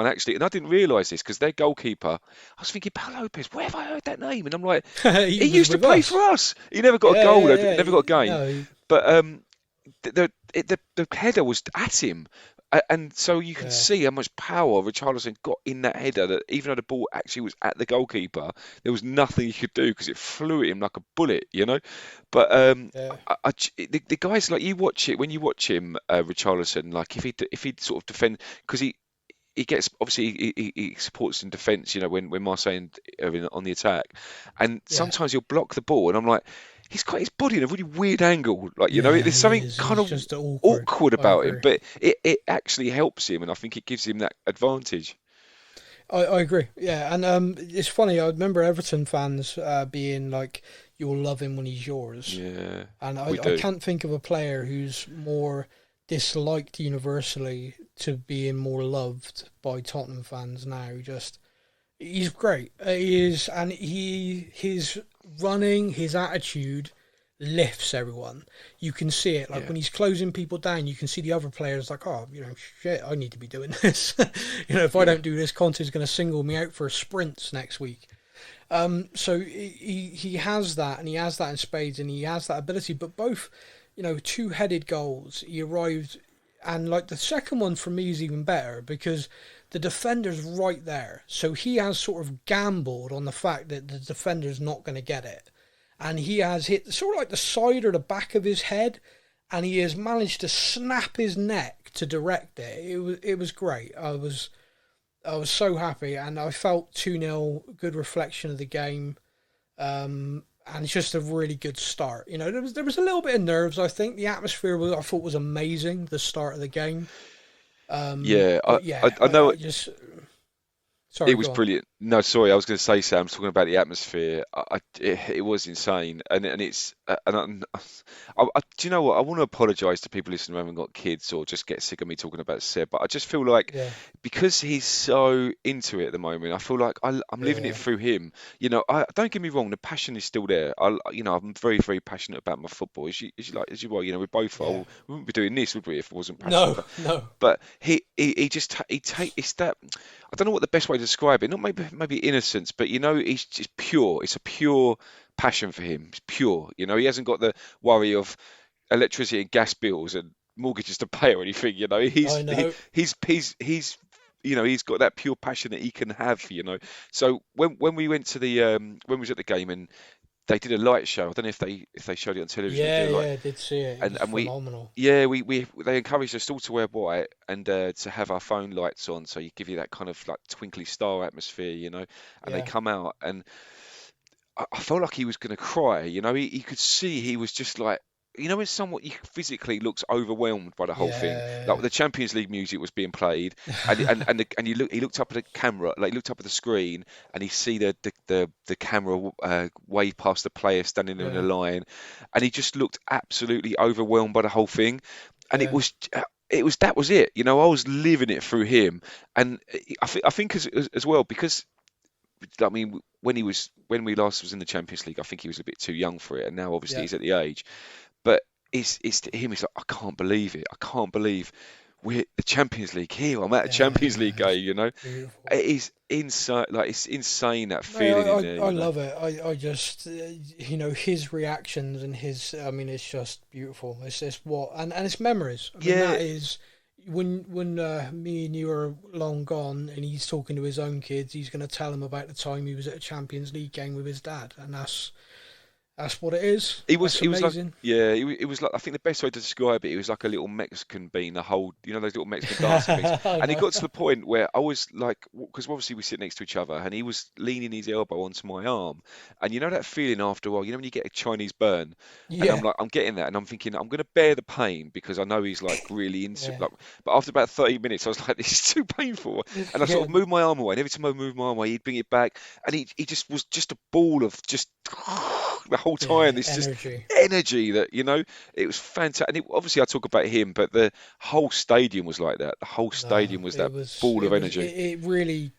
actually, and I didn't realise this because their goalkeeper, I was thinking, Paul Lopez, where have I heard that name? And I'm like, he used to play for us. He never got a goal, never got a game. No. But the header was at him. And so you can see how much power Richarlison got in that header, that even though the ball actually was at the goalkeeper, there was nothing he could do because it flew at him like a bullet, But the guys, like, you watch it, when you watch him, Richarlison, like if he'd sort of defend, because he gets, obviously he supports in defence, when Marseille are on the attack, and sometimes he'll block the ball, and I'm like, he's got his body in a really weird angle, like there's something kind of awkward about him, but it actually helps him, and I think it gives him that advantage. I agree, and it's funny. I remember Everton fans being like, "You'll love him when he's yours." Yeah, and I can't think of a player who's more disliked universally to being more loved by Tottenham fans now. He's great. He is, and his running, his attitude lifts everyone. You can see it. Like when he's closing people down, you can see the other players like, oh, shit, I need to be doing this. If I don't do this, Conte's going to single me out for sprints next week. So he has that, and he has that in spades, and he has that ability. But both, two-headed goals, he arrived, and like the second one for me is even better because the defender's right there. So he has sort of gambled on the fact that the defender's not going to get it. And he has hit sort of like the side or the back of his head, and he has managed to snap his neck to direct it. It was great. I was so happy, and I felt 2-0, good reflection of the game. And it's just a really good start. There was a little bit of nerves. I think the atmosphere I thought was amazing. The start of the game. Yeah, But yeah, I know I just it sorry, was go on. brilliant. No, sorry, I was going to say, Sam, talking about the atmosphere. It was insane, and it's do you know what? I want to apologise to people listening who haven't got kids or just get sick of me talking about Seb, but I just feel like Yeah, because he's so into it at the moment, I feel like I'm living it yeah, through him. I don't get me wrong, the passion is still there. I'm very, very passionate about my football. As you are, we both are. yeah. We wouldn't be doing this, would we, if I wasn't passionate No, about. no. But he just he take it's that I don't know what the best way to describe it. Not maybe innocence, but he's just pure. It's a pure passion for him. It's pure. He hasn't got the worry of electricity and gas bills and mortgages to pay or anything. I know. He's got that pure passion that he can have. So when we went to the when we was at the game and they did a light show. I don't know if they showed it on television. They Yeah, did a light, yeah, I did see it. It was and phenomenal. we they encouraged us all to wear white and to have our phone lights on, so you give you that kind of like twinkly star atmosphere, and they Yeah, come out and I felt like he was going to cry. He could see he was just like, when someone he physically looks overwhelmed by the whole thing. Like yeah, the Champions League music was being played, and he looked up at the camera, like he looked up at the screen, and he see the camera wave past the player standing there in a yeah, line, and he just looked absolutely overwhelmed by the whole thing, and yeah, that was it. I was living it through him, and I think as well because. I mean, when we last was in the Champions League, I think he was a bit too young for it, and now obviously yeah, he's at the age. But it's to him, it's like I can't believe it. I can't believe we're the Champions League here. I'm at a yeah, Champions League yeah. It's game. beautiful. It is insane. Like it's insane that No, feeling in there. I love it. I just, his reactions and I mean, it's just beautiful. It's what, and it's memories. I mean, Yeah, that is, when me and you are long gone and he's talking to his own kids, he's going to tell them about the time he was at a Champions League game with his dad. And that's what it is. That's He was like, amazing. yeah, it was like, I think the best way to describe it, he was like a little Mexican bean, those little Mexican dancing beans. I And it know. got to the point where I was like, because obviously we sit next to each other, and he was leaning his elbow onto my arm. And that feeling after a while, when you get a Chinese burn, and I'm Yeah, like, I'm getting that, and I'm thinking, I'm going to bear the pain because I know he's like really into yeah, like, but after about 30 minutes, I was like, this is too painful. And I sort yeah, of moved my arm away, and every time I moved my arm away, he'd bring it back. And he just was just a ball of just the whole time. yeah. This just Energy. energy that it was fantastic. And obviously, I talk about him, but the whole stadium was like that. The whole No, stadium was it that was, ball it of was, energy. it really.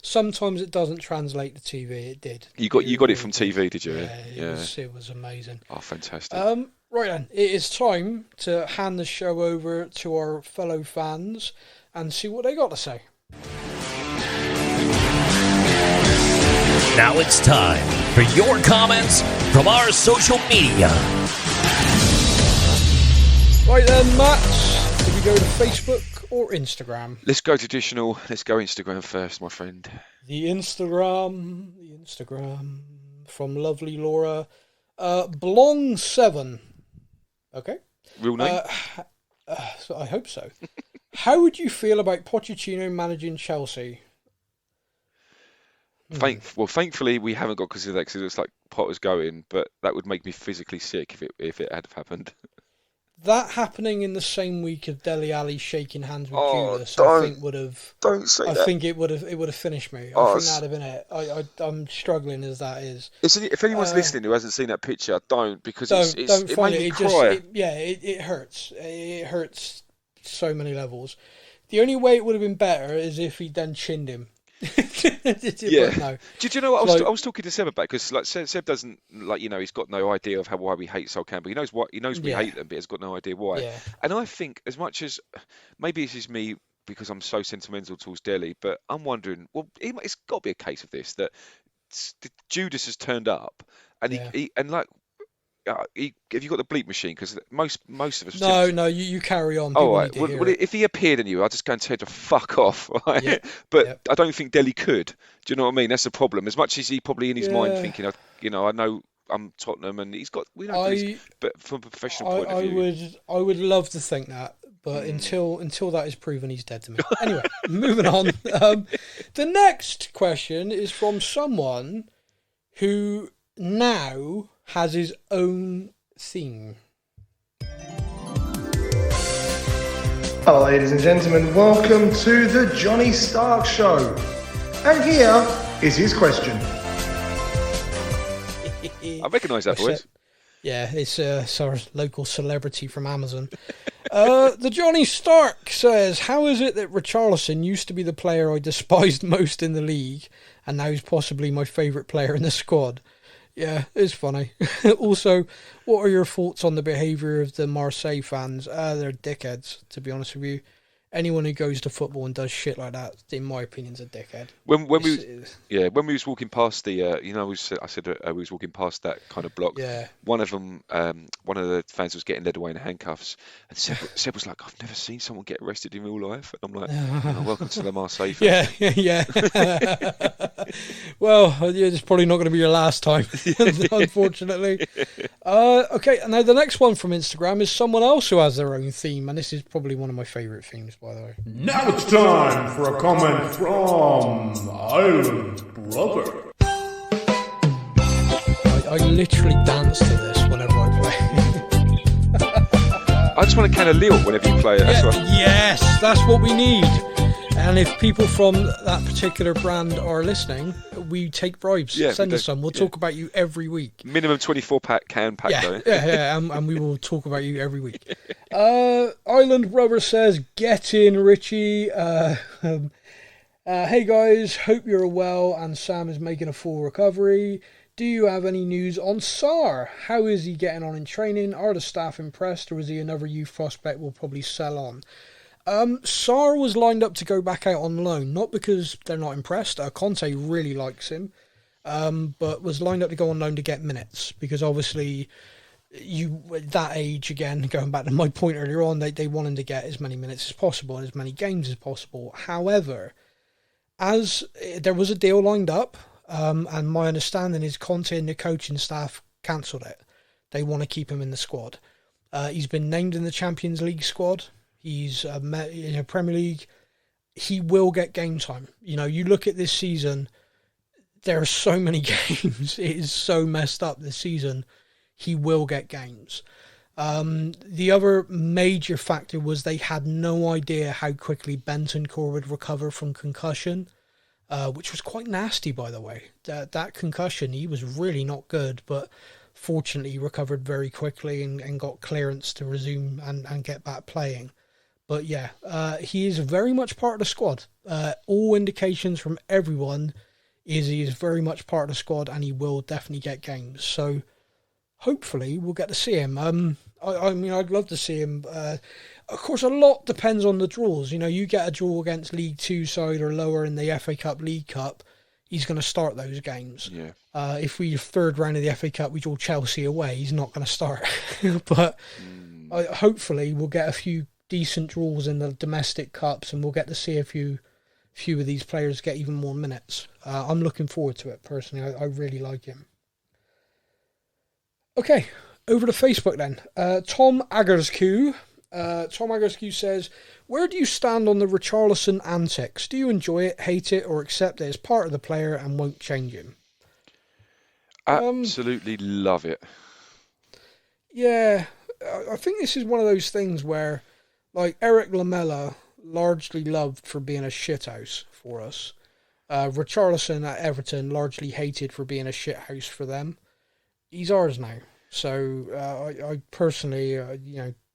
Sometimes it doesn't translate to TV. It did. You It got it really from did. TV, did you? Yeah, Yeah. it was amazing. Oh, fantastic. Right then, it is time to hand the show over to our fellow fans and see what they got to say. Now it's time for your comments from our social media. Right then, Matt, do we go to Facebook or Instagram? Let's go traditional. Let's go Instagram first, my friend. The Instagram from lovely Laura, Blong7. Okay. Real name? So I hope so. How would you feel about Pochettino managing Chelsea? Thankfully we haven't got because of that, because it looks like Potter's going, but that would make me physically sick if it had happened. That happening in the same week of Dele Alli shaking hands with Oh, Judas, I think would have. don't say I that. think it would have finished me. I Oh, think that'd have been it. I'm struggling as that is. if anyone's listening who hasn't seen that picture, don't, because Don't it find made it. me It cry. it hurts. It hurts so many levels. The only way it would have been better is if he then chinned him. Yeah. But no. Do you know what So, I was talking to Seb about? Because like Seb doesn't he's got no idea of why we hate Sol Campbell. He knows we yeah, hate them, but he's got no idea why. yeah, And I think as much as maybe this is me because I'm so sentimental towards Delhi, but I'm wondering, well, it's got to be a case of this that Judas has turned up and yeah. he and like. Have you got the bleep machine? Because most of us. No, you carry on. All People right. need to hear Well, it. if he appeared in you, I'd just go and tell him to fuck off, right? Yep, But yep. I don't think Delhi could. Do you know what I mean? That's the problem. As much as he probably in his mind Yeah. thinking, I know I'm Tottenham, and we know, but from a professional point of view, I would love to think that, But until that is proven, he's dead to me. Anyway, moving on. The next question is from someone who now has his own theme. Hello, ladies and gentlemen. Welcome to the Johnny Stark Show. And here is his question. I recognise that voice. Yeah, it's our local celebrity from Amazon. The Johnny Stark says, how is it that Richarlison used to be the player I despised most in the league, and now he's possibly my favourite player in the squad? Yeah, it's funny. Also, what are your thoughts on the behaviour of the Marseille fans? They're dickheads, to be honest with you. Anyone who goes to football and does shit like that, in my opinion, is a dickhead. When we was walking past the, I said we was walking past that kind of block. Yeah. One of them, one of the fans was getting led away in handcuffs, and Seb was like, "I've never seen someone get arrested in real life." And I'm like, "Welcome to the Marseille fans." Yeah. Well, it's probably not going to be your last time, unfortunately. Okay, now the next one from Instagram is someone else who has their own theme, and this is probably one of my favourite themes, by the way. Now it's time for a comment from Island Brother. I literally dance to this whenever I play. I just want a can of Lille whenever you play it. Yes, that's what we need. And if people from that particular brand are listening, we take bribes. Yeah, Send us some. We'll talk about you every week. Minimum 24-pack can pack, though. Yeah, and we will talk about you every week. Island Brother says, get in, Richie. Hey guys, hope you're well and Sam is making a full recovery. Do you have any news on Sarr? How is he getting on in training? Are the staff impressed, or is he another youth prospect we'll probably sell on? Sarr was lined up to go back out on loan, not because they're not impressed. Conte really likes him, but was lined up to go on loan to get minutes, because obviously you at that age, again, going back to my point earlier on, they want him to get as many minutes as possible and as many games as possible. However, as there was a deal lined up, and my understanding is Conte and the coaching staff cancelled it. They want to keep him in the squad. He's been named in the Champions League squad. He's in a Premier League. He will get game time. You know, you look at this season, there are so many games. It is so messed up this season. He will get games. The other major factor was they had no idea how quickly Bentancur would recover from concussion, which was quite nasty, by the way. That concussion, he was really not good, but fortunately he recovered very quickly and got clearance to resume and get back playing. But yeah, he is very much part of the squad. All indications from everyone is he is very much part of the squad, and he will definitely get games. So hopefully we'll get to see him. I mean, I'd love to see him. Of course, a lot depends on the draws. You know, you get a draw against League Two side or lower in the FA Cup, League Cup, he's going to start those games. Yeah. If we third round of the FA Cup, we draw Chelsea away, he's not going to start. But hopefully we'll get a few decent draws in the domestic cups, and we'll get to see a few of these players get even more minutes. I'm looking forward to it personally. I really like him. Okay, over to Facebook then. Tom Aggersq. Tom Aggersq says, where do you stand on the Richarlison antics? Do you enjoy it, hate it, or accept it as part of the player and won't change him? Absolutely love it. Yeah, I think this is one of those things where, like, Eric Lamela, largely loved for being a shithouse for us. Richarlison at Everton, largely hated for being a shithouse for them. He's ours now. So I personally,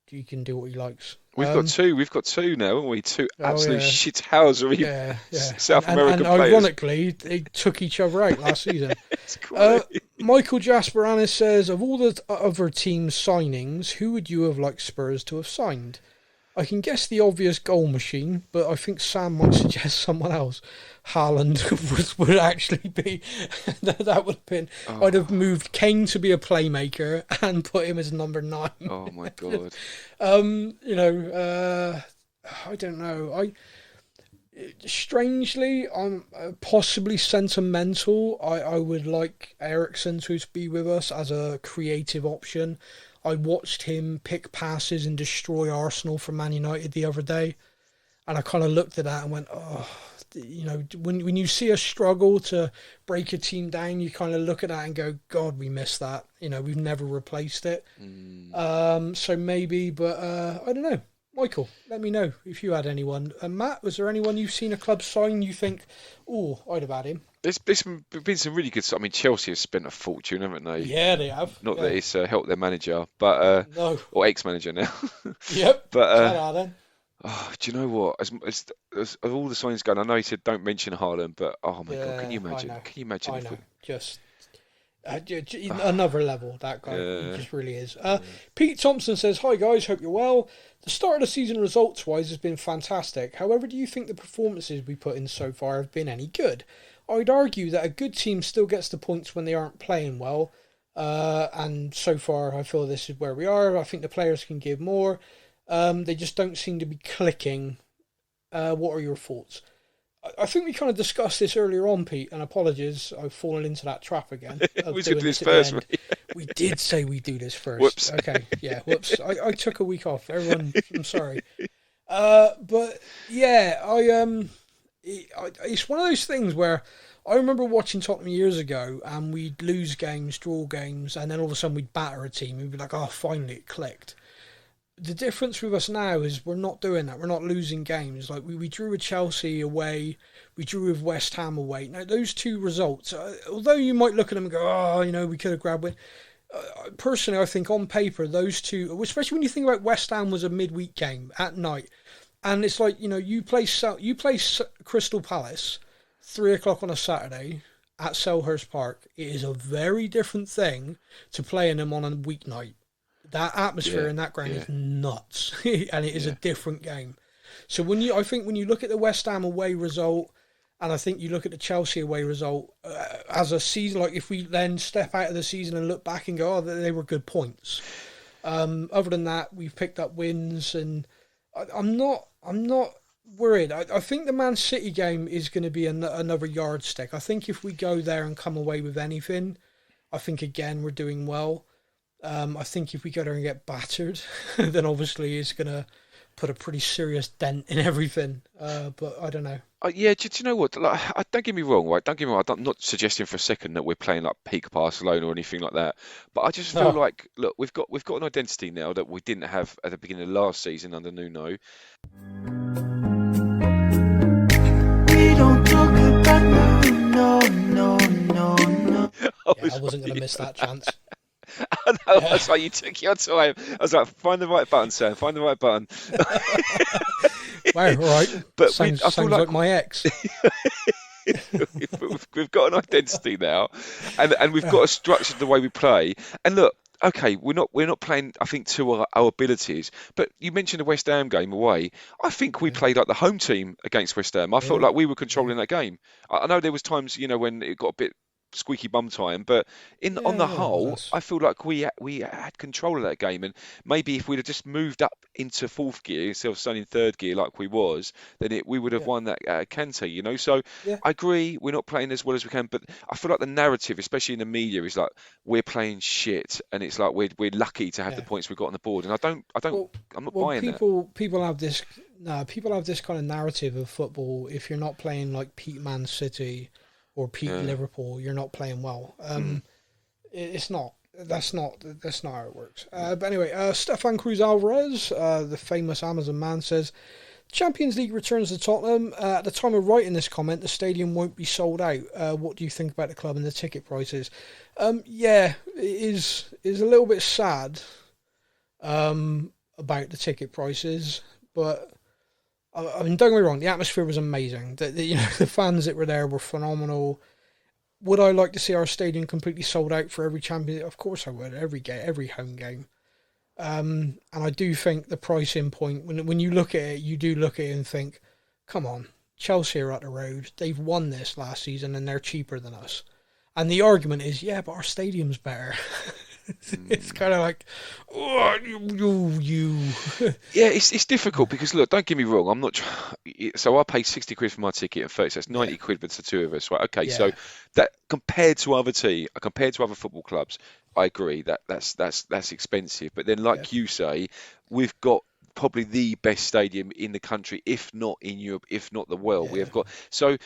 he can do what he likes. We've got two now, haven't we? Two absolute shithousery South American and players. Ironically, they took each other out last season. It's great. Michael Jasperanis says, of all the other team's signings, who would you have liked Spurs to have signed? I can guess the obvious goal machine, but I think Sam might suggest someone else. Haaland would actually be... that would have been... Oh. I'd have moved Kane to be a playmaker and put him as number 9. Oh, my God. I don't know. Strangely, I'm possibly sentimental. I would like Eriksen to be with us as a creative option. I watched him pick passes and destroy Arsenal for Man United the other day, and I kind of looked at that and went, oh, you know, when you see us struggle to break a team down, you kind of look at that and go, God, we missed that. You know, we've never replaced it. So maybe, but I don't know. Michael, let me know if you had anyone. Matt, was there anyone you've seen a club sign you think, oh, I'd have had him? There's been some really good. I mean, Chelsea have spent a fortune, haven't they? Yeah, they have. Not that it's helped their manager, but no, or ex-manager now. Yep. But then. oh, do you know what? As all the signs going, I know he said don't mention Haaland, but oh my God, can you imagine? Can you imagine? I know. Just another level, that guy. He just really is. Pete Thompson says, hi guys, hope you're well. The start of the season results wise has been fantastic. However, do you think the performances we put in so far have been any good? I'd argue that a good team still gets the points when they aren't playing well, and so far I feel this is where we are. I think the players can give more. They just don't seem to be clicking. What are your thoughts? I think we kind of discussed this earlier on, Pete, and apologies, I've fallen into that trap again. We did this first. We did say we'd do this first. Whoops. Okay, yeah, whoops. I took a week off. Everyone, I'm sorry. But yeah, it's one of those things where I remember watching Tottenham years ago, and we'd lose games, draw games, and then all of a sudden we'd batter a team. We'd be like, oh, finally it clicked. The difference with us now is we're not doing that. We're not losing games. Like we drew with Chelsea away, we drew with West Ham away. Now those two results, although you might look at them and go, oh, you know, we could have grabbed it. Personally, I think on paper those two, especially when you think about West Ham was a midweek game at night, and it's like, you know, you play Crystal Palace 3:00 on a Saturday at Selhurst Park. It is a very different thing to playing them on a weeknight. That atmosphere in that ground is nuts, and it is a different game. So I think when you look at the West Ham away result, and I think you look at the Chelsea away result as a season, like if we then step out of the season and look back and go, oh, they were good points. Other than that, we've picked up wins, and I'm not worried. I think the Man City game is going to be another yardstick. I think if we go there and come away with anything, I think again we're doing well. I think if we go there and get battered, then obviously it's going to put a pretty serious dent in everything. But I don't know. Yeah, do you know what? Like, don't get me wrong, right? Don't get me wrong. I'm not suggesting for a second that we're playing like peak Barcelona or anything like that. But I just feel like, look, we've got an identity now that we didn't have at the beginning of last season under Nuno. We don't talk about no. I wasn't going to miss that chance. I know, that's why you took your time. I was like, find the right button, Sam. Find the right button. Wow, all right. But sounds I feel like my ex. we've got an identity now, and we've got a structure the way we play. And look, okay, we're not playing, I think, to our abilities. But you mentioned the West Ham game away. I think we played like the home team against West Ham. I felt like we were controlling that game. I know there was times, you know, when it got a bit squeaky bum time, but on the whole, I feel like we had control of that game, and maybe if we'd have just moved up into fourth gear instead of staying in third gear like we was, then we would have won that Kante, you know. So I agree, we're not playing as well as we can, but I feel like the narrative, especially in the media, is like we're playing shit, and it's like we're lucky to have the points we got on the board, and I'm not buying that. People have this kind of narrative of football. If you're not playing like peak Man City or peak Liverpool, you're not playing well. It's not. That's not how it works. But anyway, Stefan Cruz Alvarez, the famous Amazon man, says, Champions League returns to Tottenham. At the time of writing this comment, the stadium won't be sold out. What do you think about the club and the ticket prices? It is a little bit sad about the ticket prices, but I mean, don't get me wrong, the atmosphere was amazing. The fans that were there were phenomenal. Would I like to see our stadium completely sold out for every champion? Of course I would, every home game. And I do think the pricing point, when you look at it, you do look at it and think, come on, Chelsea are up the road. They've won this last season and they're cheaper than us. And the argument is, yeah, but our stadium's better. It's kind of like, oh, you. Yeah, it's difficult because look, don't get me wrong. I'm not. So I paid 60 quid for my ticket and 30. So that's 90 quid for the two of us, right? Okay, so that compared to other football clubs, I agree that that's expensive. But then, like you say, we've got probably the best stadium in the country, if not in Europe, if not the world. We have got so.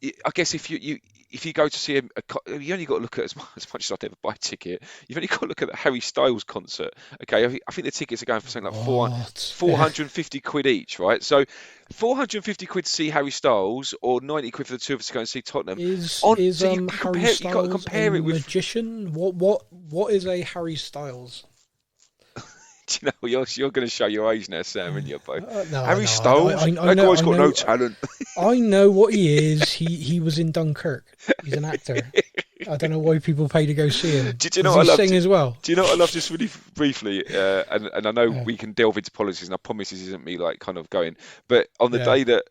I guess if you go to see you only got to look at as much as I'd ever buy a ticket. You've only got to look at the Harry Styles concert. Okay, I think the tickets are going for something like 450 quid each, right? So 450 quid to see Harry Styles, or 90 quid for the two of us to go and see Tottenham. Harry Styles you've got to compare it with magician? What is a Harry Styles? Do you know, you're going to show your age now, Sam, and you're both. No, Harry Styles? That guy's got no talent. I know what he is. He was in Dunkirk. He's an actor. I don't know why people pay to go see him. Do you know what I love? Sing as well. Do you know what I love? Just really briefly, and I know we can delve into politics, and I promise this isn't me like kind of going, but on the day that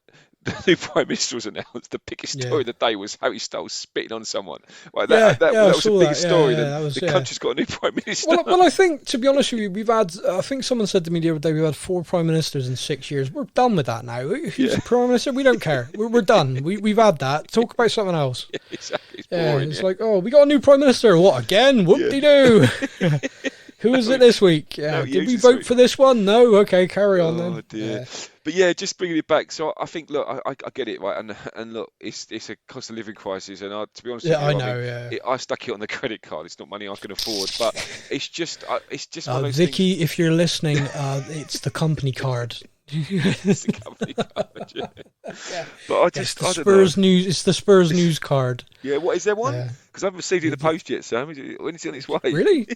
the new Prime Minister was announced, the biggest story of the day was Harry Styles spitting on someone. Like that was a bigger story than the country's got a new Prime Minister. Well, I think, to be honest with you, we've had, I think someone said to me the other day, we've had 4 Prime Ministers in 6 years. We're done with that now. Who's the Prime Minister? We don't care. We're done. We've had that. Talk about something else. Yeah, exactly. It's boring. It's like, we got a new Prime Minister. What, again? Whoop-de-doo. Who is it this week? Did we vote for this one? No? Okay, carry on then. Oh, dear. But yeah, just bringing it back. So I think, look, I get it, right? And look, it's a cost of living crisis. And to be honest with you, I know, I stuck it on the credit card. It's not money I can afford. But it's just one of those Vicky, things. If you're listening, it's the company card. It's the company card, But It's the Spurs news card. Yeah, what is there one? Because I haven't received it in the post yet, Sam. When is it on its way? Really?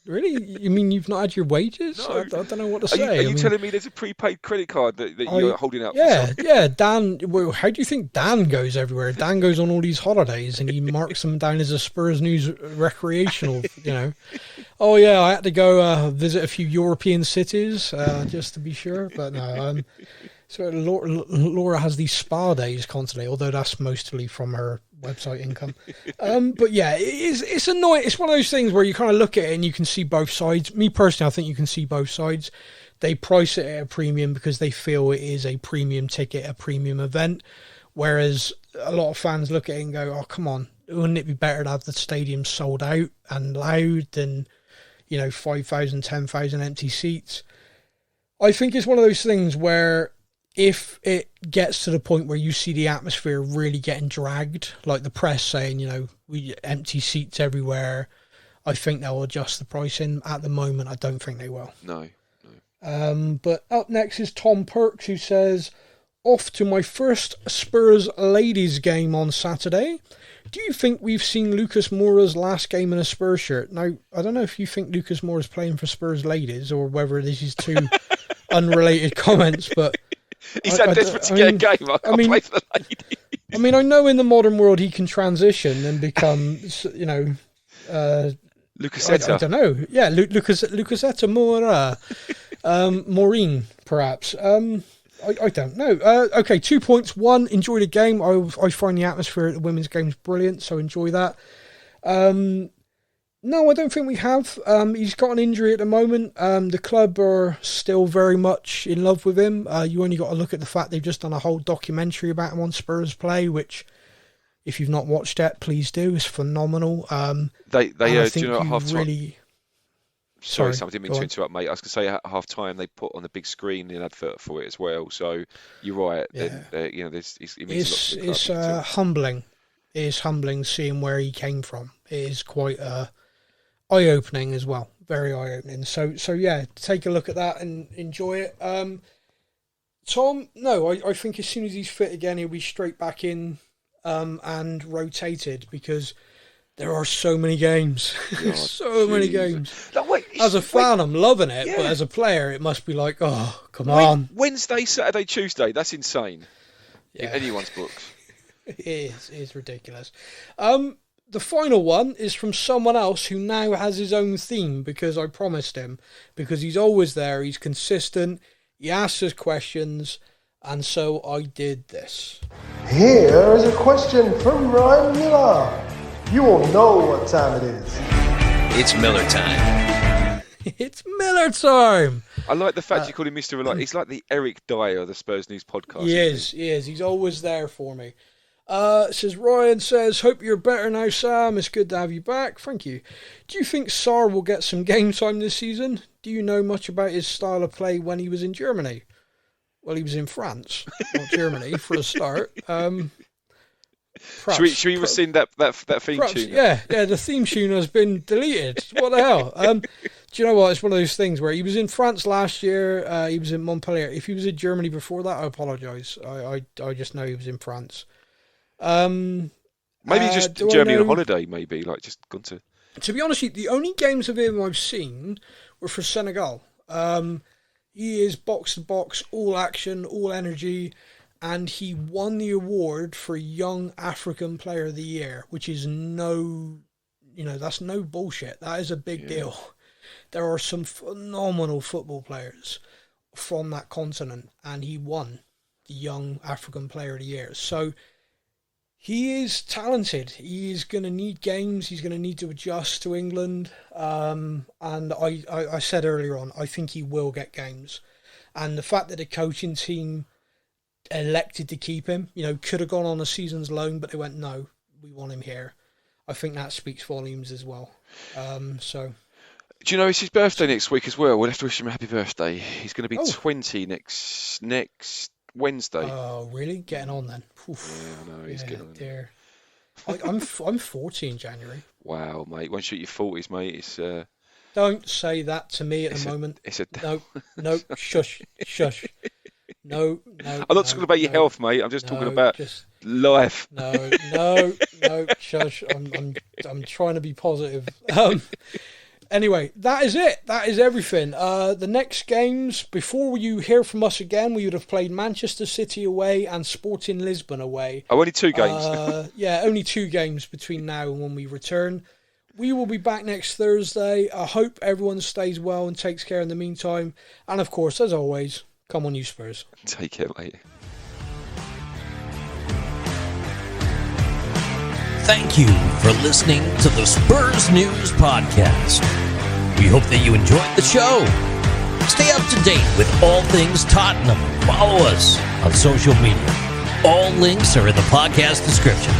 Really? You mean you've not had your wages? No. I don't know what to say. Are you telling me there's a prepaid credit card that you're holding out? Yeah. Dan. Well, how do you think Dan goes everywhere? Dan goes on all these holidays and he marks them down as a Spurs news recreational. Oh yeah, I had to go visit a few European cities just to be sure. But no, so Laura has these spa days constantly, although that's mostly from her website income. But yeah, it's annoying. It's one of those things where you kind of look at it and you can see both sides. Me personally, I think you can see both sides. They price it at a premium because they feel it is a premium ticket, a premium event. Whereas a lot of fans look at it and go, oh, come on, wouldn't it be better to have the stadium sold out and loud than, 5,000, 10,000 empty seats? I think it's one of those things where if it gets to the point where you see the atmosphere really getting dragged, like the press saying, we empty seats everywhere, I think they'll adjust the pricing. At the moment, I don't think they will. No. But up next is Tom Perks, who says, off to my first Spurs ladies game on Saturday. Do you think we've seen Lucas Moura's last game in a Spurs shirt? Now, I don't know if you think Lucas Moura's playing for Spurs ladies or whether this is two unrelated comments, but he's so desperate to get a game. I can't play for the ladies. I mean, I know in the modern world he can transition and become, Lucasetta. I don't know. Yeah, Lucasetta Moura. Maureen, perhaps. I don't know. Okay, 2 points. One, enjoy the game. I find the atmosphere at the women's games brilliant, so enjoy that. No, I don't think we have. He's got an injury at the moment. The club are still very much in love with him. You only got to look at the fact they've just done a whole documentary about him on Spurs Play, which, if you've not watched it, please do. It's phenomenal. They do you know, at half time. Really... Sorry, Sam, I didn't mean to interrupt, mate. I was going to say at half time they put on the big screen an advert for it as well. So you're right. Yeah. It's humbling. It is humbling seeing where he came from. It is quite eye-opening as well. Very eye-opening. So yeah, take a look at that and enjoy it. Tom, no, I think as soon as he's fit again, he'll be straight back in and rotated because there are so many games. Many games. As a fan, I'm loving it, but as a player, it must be like, oh, come on. Wednesday, Saturday, Tuesday. That's insane. In anyone's books. It is ridiculous. The final one is from someone else who now has his own theme because I promised him. Because he's always there, he's consistent, he asks us questions, and so I did this. Here is a question from Ryan Miller. You all know what time it is. It's Miller time. It's Miller time. I like the fact you call him Mr. Reliable. He's like the Eric Dyer of the Spurs News podcast. He is. He's always there for me. Ryan says, hope you're better now, Sam. It's good to have you back. Thank you. Do you think Sarr will get some game time this season? Do you know much about his style of play when he was in Germany? Well, he was in France, not Germany, for a start. Should we rescind that theme tune? Yeah, the theme tune has been deleted. What the hell? Do you know what? It's one of those things where he was in France last year. He was in Montpellier. If he was in Germany before that, I apologise. I just know he was in France. Maybe just Germany on holiday. Maybe just gone to. To be honest, the only games of him I've seen were for Senegal. He is box to box, all action, all energy. And he won the award for Young African Player of the Year, which is that's no bullshit. That is a big deal. There are some phenomenal football players from that continent, and he won the Young African Player of the Year. So he is talented. He is going to need games. He's going to need to adjust to England. And I said earlier on, I think he will get games. And the fact that the coaching team elected to keep him, could have gone on a season's loan, but they went, no, we want him here. I think that speaks volumes as well. So, do you know it's his birthday next week as well? We'll have to wish him a happy birthday. He's going to be 20 next Wednesday. Oh, really? Getting on then? Oof. Yeah, I know, he's getting on. Dear. I'm 40 in January. Wow, mate. Once you hit your 40s, mate, it's... Don't say that to me at the moment. No, shush. No. I'm not talking about your health, mate. I'm just talking about life. No, shush. I'm trying to be positive. Anyway, that is it. That is everything. The next games, before you hear from us again, we would have played Manchester City away and Sporting Lisbon away. Oh, only 2 games. Only 2 games between now and when we return. We will be back next Thursday. I hope everyone stays well and takes care in the meantime. And of course, as always, come on, you Spurs. Take care, mate. Thank you for listening to the Spurs News Podcast. We hope that you enjoyed the show. Stay up to date with all things Tottenham. Follow us on social media. All links are in the podcast description.